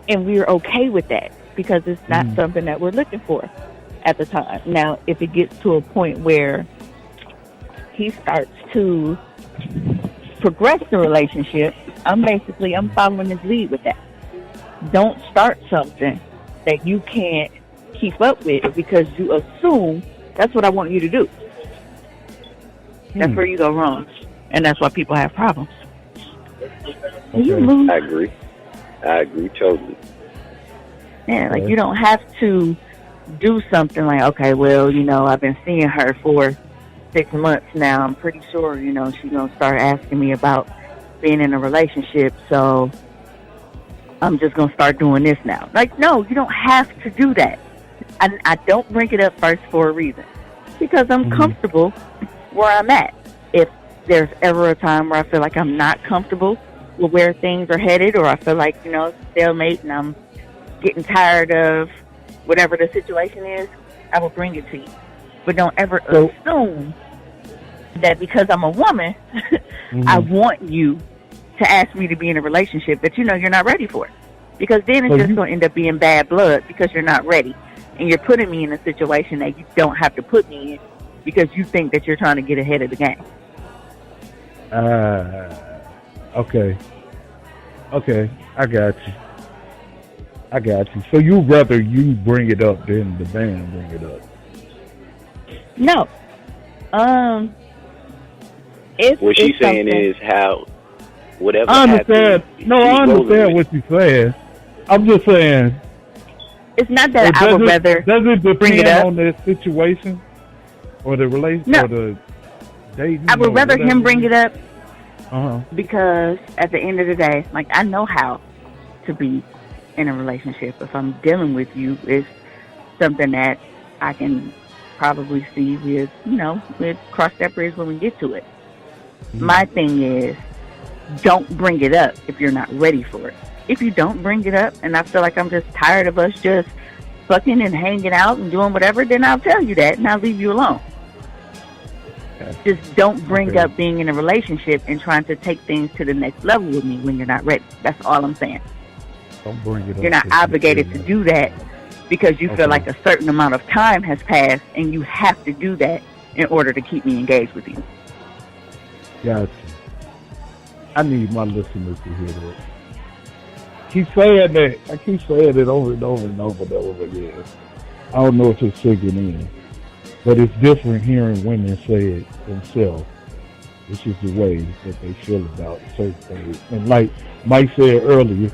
and we're okay with that because it's not something that we're looking for at the time. Now, if it gets to a point where he starts to progress the relationship, I'm following his lead with that. Don't start something that you can't keep up with because you assume that's what I want you to do. That's where you go wrong, and that's why people have problems. Okay. I agree totally. Yeah, like you don't have to do something like, okay, well, I've been seeing her for 6 months now. I'm pretty sure, she's going to start asking me about being in a relationship, so I'm just going to start doing this now. Like, no, you don't have to do that. I don't bring it up first for a reason. Because I'm comfortable where I'm at. If there's ever a time where I feel like I'm not comfortable with where things are headed, or I feel like, stalemate and I'm getting tired of whatever the situation is, I will bring it to you. But don't ever assume that because I'm a woman, I want you to ask me to be in a relationship that you know you're not ready for. Because then it's just going to end up being bad blood because you're not ready. And you're putting me in a situation that you don't have to put me in because you think that you're trying to get ahead of the game. Okay. Okay, I got you. So you'd rather you bring it up than the man bring it up? No. What she's saying is how whatever I understand. happens, No, I understand what you're saying. I'm just saying. It's not that I would rather does it bring it depend up on the situation or the relation or the dating? I would rather him bring it up Uh-huh. because at the end of the day, like, I know how to be in a relationship. If I'm dealing with you, it's something that I can probably see with, we'll cross that bridge when we get to it. Mm-hmm. My thing is, don't bring it up if you're not ready for it. If you don't bring it up and I feel like I'm just tired of us just fucking and hanging out and doing whatever, then I'll tell you that and I'll leave you alone. Just don't bring up being in a relationship and trying to take things to the next level with me when you're not ready. That's all I'm saying. Don't bring it up. You're not obligated to do that because you feel like a certain amount of time has passed and you have to do that in order to keep me engaged with you. Gotcha. I need my listeners to hear that. Keep saying that. I keep saying it over and over and over and over again. I don't know if it's sinking in. But it's different hearing women say it themselves. It's just the way that they feel about certain things. And like Mike said earlier,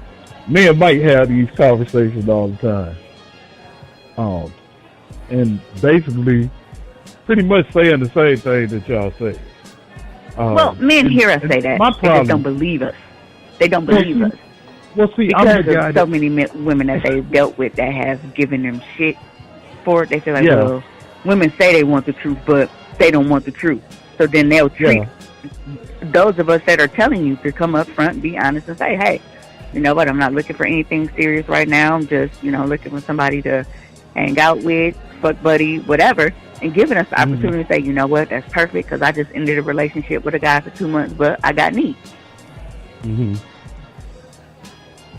me and Mike have these conversations all the time. And basically, pretty much saying the same thing that y'all say. Well, men hear us say that. They just don't believe us. They don't believe us. Well, see, because I'm the guy of so many women that they've dealt with that have given them shit for it. They feel like, well, women say they want the truth, but they don't want the truth. So then they'll treat those of us that are telling you to come up front, be honest, and say, hey, you know what, I'm not looking for anything serious right now. I'm just, looking for somebody to hang out with, fuck buddy, whatever, and giving us the opportunity to say, you know what, that's perfect because I just ended a relationship with a guy for 2 months, but I got needs. Mm-hmm.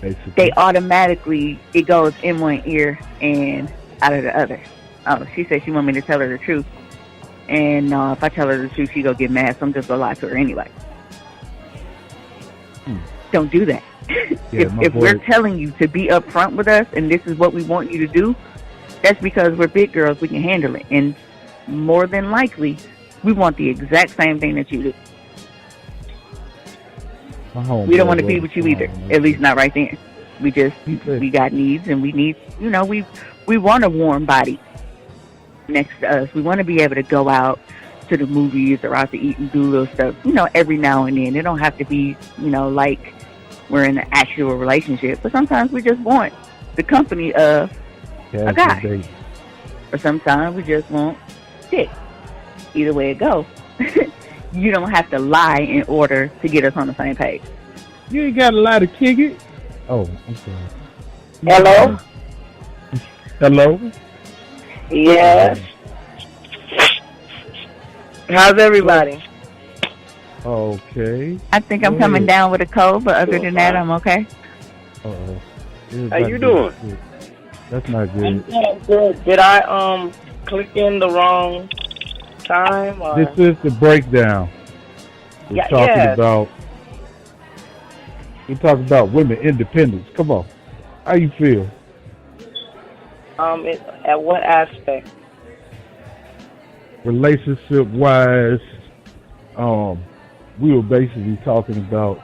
Basically. They automatically, it goes in one ear and out of the other. Oh, she said she want me to tell her the truth. And if I tell her the truth, she gonna get mad, so I'm just gonna lie to her anyway. Don't do that. If we're telling you to be upfront with us and this is what we want you to do, that's because we're big girls, we can handle it. And more than likely, we want the exact same thing that you do. We don't want to be with you either, at least not right then. We got needs and we need, we want a warm body next to us. We want to be able to go out to the movies or out to eat and do little stuff, every now and then. It don't have to be, like we're in an actual relationship, but sometimes we just want the company of a guy. Or sometimes we just want dick. Either way it goes. You don't have to lie in order to get us on the same page. You ain't got to lie to kick it. Oh, I'm sorry. Hello? Hello? Yes. How's everybody? Okay. I think I'm coming down with a cold, but other than that, I'm okay. Uh-oh. How you doing? That's not good. I'm good. Did I click in the wrong time? Or? This is the breakdown. We're talking about women independence. Come on. How you feel? At what aspect? Relationship wise, we were basically talking about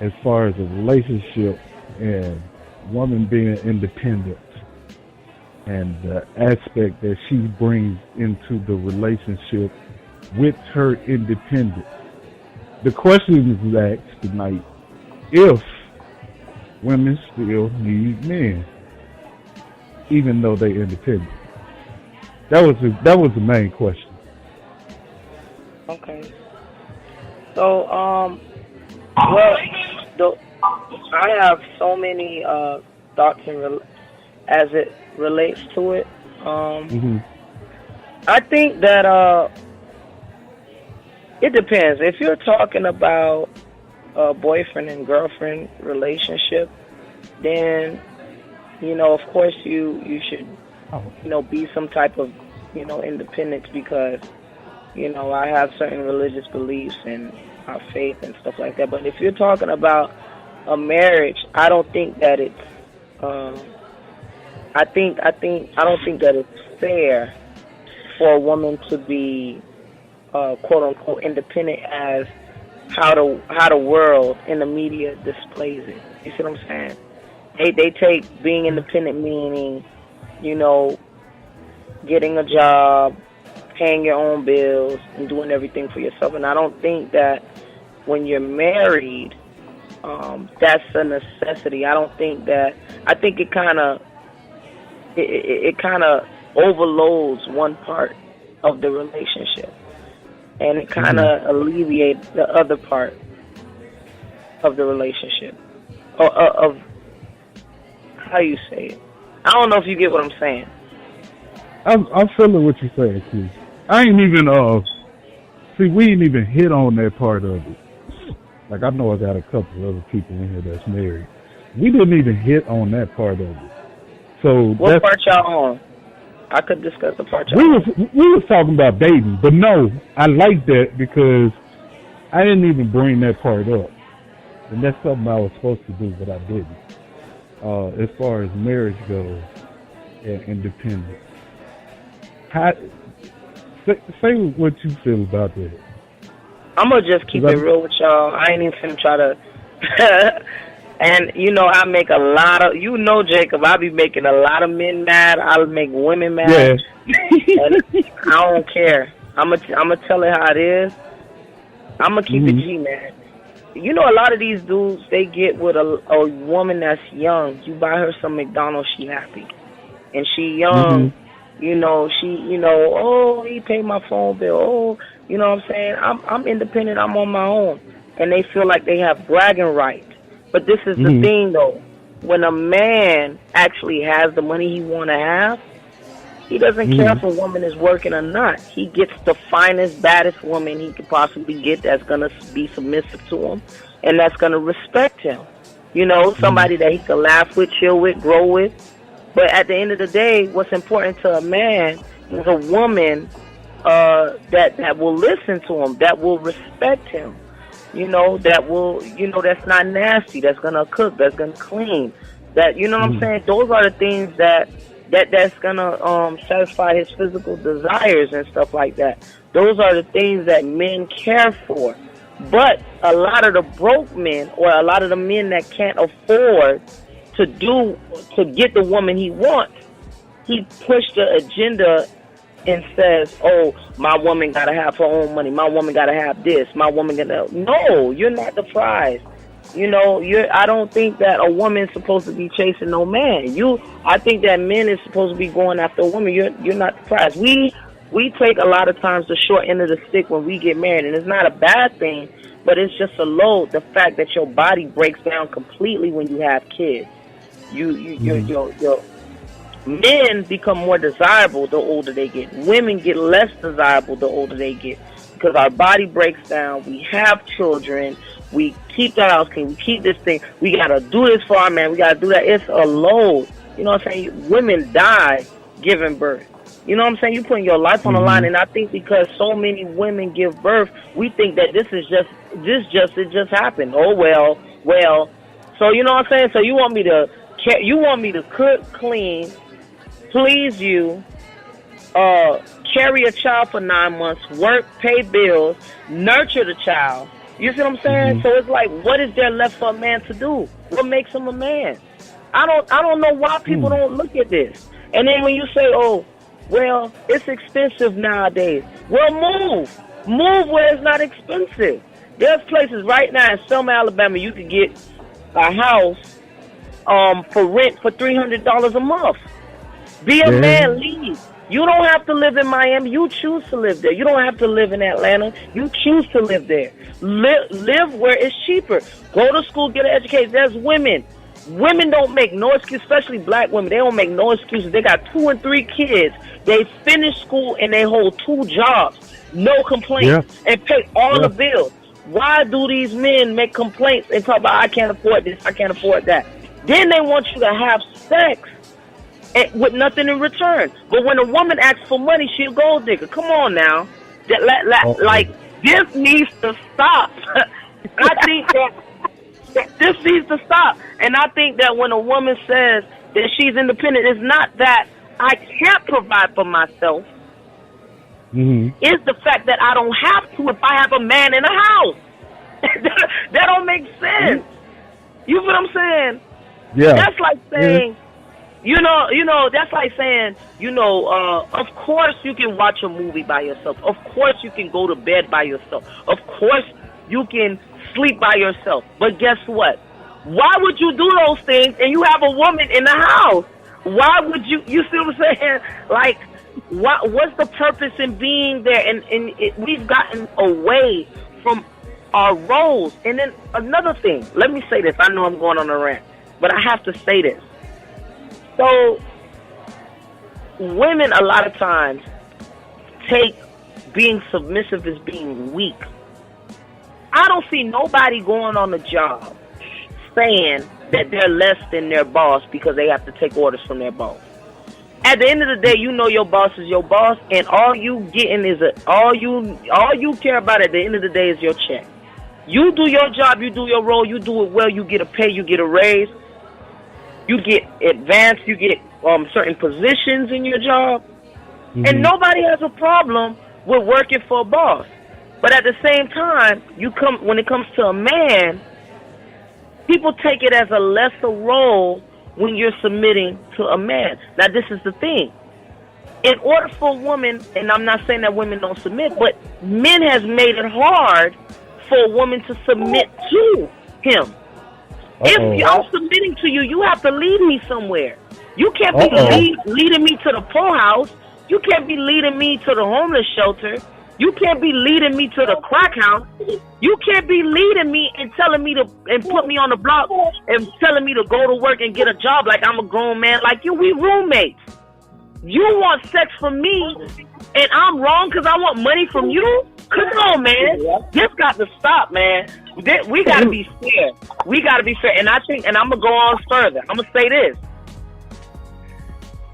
as far as a relationship and woman being independent and the aspect that she brings into the relationship with her independence. The question is asked tonight, if women still need men, even though they're independent. That was the main question. Okay. So, I have so many thoughts as it relates to it. I think that It depends. If you're talking about a boyfriend and girlfriend relationship, then of course you should be some type of independence because I have certain religious beliefs and our faith and stuff like that. But if you're talking about a marriage, I don't think that it's I don't think that it's fair for a woman to be quote unquote independent as how the world in the media displays it. You see what I'm saying? They take being independent meaning, getting a job, paying your own bills, and doing everything for yourself. And I don't think that when you're married, that's a necessity. I think it kind of overloads one part of the relationship, and it kind of alleviates the other part of the relationship. Of how you say it. I don't know if you get what I'm saying. I'm feeling what you're saying, Keith. I ain't even we ain't even hit on that part of it. Like, I know I got a couple of other people in here that's married. We didn't even hit on that part of it. So what part y'all on? I could discuss the part y'all on. We was talking about dating, but no, I like that because I didn't even bring that part up. And that's something I was supposed to do, but I didn't. As far as marriage goes and independence. Say what you feel about that. I'm going to just keep it real with y'all. I ain't even finna try to... And, I make a lot of... Jacob, I be making a lot of men mad. I'll make women mad. Yeah. And I don't care. I'm going to tell it how it is. I'm going to keep it G, man. A lot of these dudes, they get with a woman that's young. You buy her some McDonald's, she happy. And she young, he paid my phone bill. Oh, you know what I'm saying? I'm independent, I'm on my own. And they feel like they have bragging rights. But this is the thing, though. When a man actually has the money he want to have, he doesn't care if a woman is working or not. He gets the finest, baddest woman he could possibly get that's going to be submissive to him and that's going to respect him. Somebody that he can laugh with, chill with, grow with. But at the end of the day, what's important to a man is a woman that will listen to him, that will respect him, that will, that's not nasty, that's going to cook, that's going to clean. That, what I'm saying? Those are the things that's gonna satisfy his physical desires and stuff like that. Those are the things that men care for. But a lot of the broke men, or a lot of the men that can't afford to get the woman he wants, he pushed the agenda and says, "Oh, my woman gotta have her own money. My woman gotta have this. My woman gotta." No, you're not the prize. I don't think that a woman's supposed to be chasing no man. I think that men is supposed to be going after a woman. You're not the prize. We take a lot of times the short end of the stick when we get married, and it's not a bad thing, but it's just a load. The fact that your body breaks down completely when you have kids. Your men become more desirable the older they get. Women get less desirable the older they get because our body breaks down. We have children. We keep the house clean. We keep this thing. We got to do this for our man. We got to do that. It's a load. You know what I'm saying? Women die giving birth. You know what I'm saying? You're putting your life on the line. And I think because so many women give birth, we think that it just happened. Oh, well. So, you know what I'm saying? So you want me to cook, clean, please you, carry a child for 9 months, work, pay bills, nurture the child. You see what I'm saying? So it's like, what is there left for a man to do? What makes him a man? I don't know why people don't look at this. And then when you say, oh, well, it's expensive nowadays. Well, move where it's not expensive. There's places right now in Selma, Alabama, you could get a house for rent for $300 a month. Be a man, leave. You don't have to live in Miami. You choose to live there. You don't have to live in Atlanta. You choose to live there. Live where it's cheaper. Go to school, get an education. There's women Women don't make no excuse, especially black women. They don't make no excuses. They got 2 and 3 kids. They finish school and they hold 2 jobs. No complaints. And pay all the bills. Why do these men make complaints and talk about, I can't afford this, I can't afford that? Then they want you to have sex with nothing in return. But when a woman asks for money, she a gold digger. Come on now. Like, this needs to stop. I think that this needs to stop. And I think that when a woman says that she's independent, it's not that I can't provide for myself. It's the fact that I don't have to if I have a man in the house. That don't make sense. You feel what I'm saying? Yeah. That's like saying, you know, that's like saying, of course you can watch a movie by yourself. Of course you can go to bed by yourself. Of course you can sleep by yourself. But guess what? Why would you do those things and you have a woman in the house? Why would you see what I'm saying? Like, what's the purpose in being there? And we've gotten away from our roles. And then another thing, let me say this. I know I'm going on a rant, but I have to say this. So, women a lot of times take being submissive as being weak. I don't see nobody going on the job saying that they're less than their boss because they have to take orders from their boss. At the end of the day, you know your boss is your boss, and all you getting is all you care about at the end of the day is your check. You do your job, you do your role, you do it well, you get a pay, you get a raise, you get advanced, you get certain positions in your job, and nobody has a problem with working for a boss. But at the same time, when it comes to a man, people take it as a lesser role when you're submitting to a man. Now, this is the thing. In order for a woman, and I'm not saying that women don't submit, but men has made it hard for a woman to submit to him. If I'm submitting to you, you have to lead me somewhere. You can't be leading me to the poor house. You can't be leading me to the homeless shelter. You can't be leading me to the crack house. You can't be leading me and telling me and put me on the block and telling me to go to work and get a job like I'm a grown man like you. We roommates. You want sex from me and I'm wrong because I want money from you? Come on, man. This got to stop, man. We got to be fair. We got to be fair. And I think, and I'm going to go on further. I'm going to say this.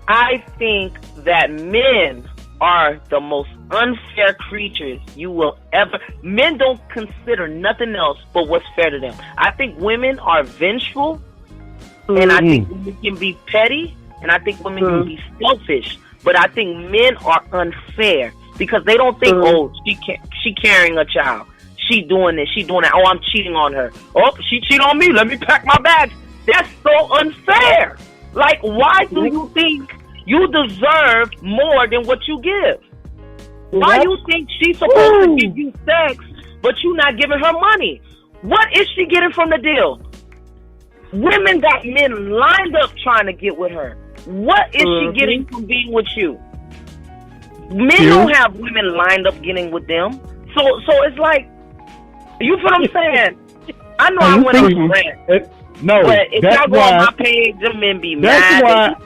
I think that men are the most unfair creatures you will ever. Men don't consider nothing else but what's fair to them. I think women are vengeful, and I think women can be petty, and I think women can be selfish. But I think men are unfair because they don't think, oh, she carrying a child, she doing this, she doing that. Oh, I'm cheating on her. Oh, she cheated on me. Let me pack my bags. That's so unfair. Like, why do you think you deserve more than what you give? Why you think she's supposed to give you sex, but you not giving her money? What is she getting from the deal? Women got men lined up trying to get with her. What is she getting from being with you? Men don't have women lined up getting with them. So it's like, you feel what I'm saying? I know I went on a rant. No, but if y'all go on my page, the men be mad.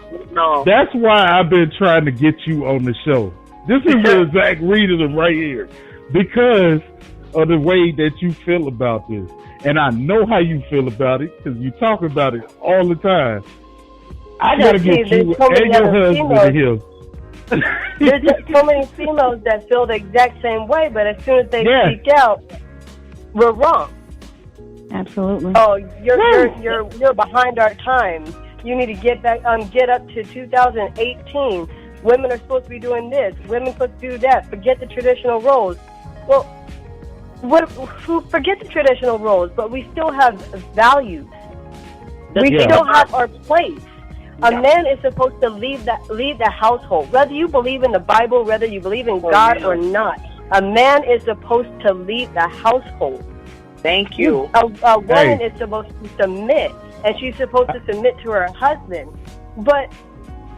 That's why I've been trying to get you on the show. This is the exact reason right here. Because of the way that you feel about this. And I know how you feel about it because you talk about it all the time. I got to get you and your husband here. There's just so many females that feel the exact same way, but as soon as they speak out, we're wrong. Absolutely. Oh, you're behind our times. You need to get back get up to 2018. Women are supposed to be doing this. Women are supposed to do that. Forget the traditional roles. Well, forget the traditional roles, but we still have values. We still have our place. A man is supposed to lead the household. Whether you believe in the Bible, whether you believe in God or not, a man is supposed to lead the household. Thank you. A woman is supposed to submit, and she's supposed to submit to her husband. But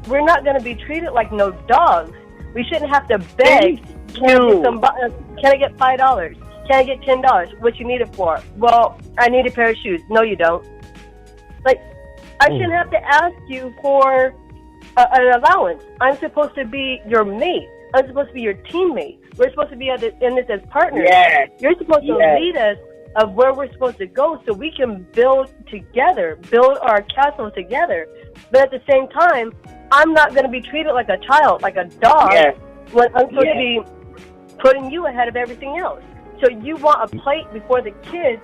we're not going to be treated like no dogs. We shouldn't have to beg. Can I get $5? Can I get $10? What you need it for? Well, I need a pair of shoes. No, you don't. Like, I shouldn't have to ask you for an allowance. I'm supposed to be your mate. I'm supposed to be your teammate. We're supposed to be in this as partners. Yes. You're supposed to lead us of where we're supposed to go so we can build together, build our castle together. But at the same time, I'm not going to be treated like a child, like a dog, when I'm supposed to be putting you ahead of everything else. So you want a plate before the kids,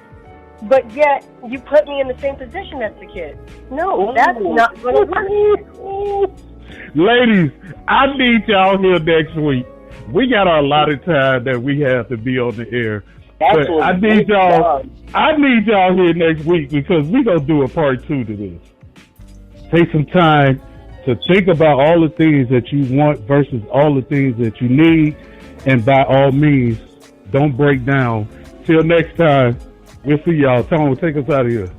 but yet you put me in the same position as the kids. No, that's not going to work. Ladies, I need y'all here next week. We got our allotted time that we have to be on the air. But I need y'all here next week because we're going to do a part 2 to this. Take some time to think about all the things that you want versus all the things that you need. And by all means, don't break down. Till next time, we'll see y'all. Tone, take us out of here.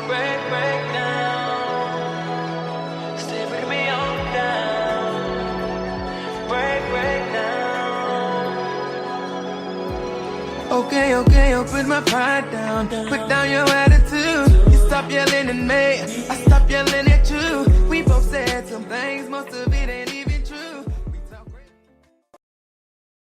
Break down. Stay with me on down. Break down. Okay, I'll put my pride down. Put down your attitude. You stop yelling at me. I stop yelling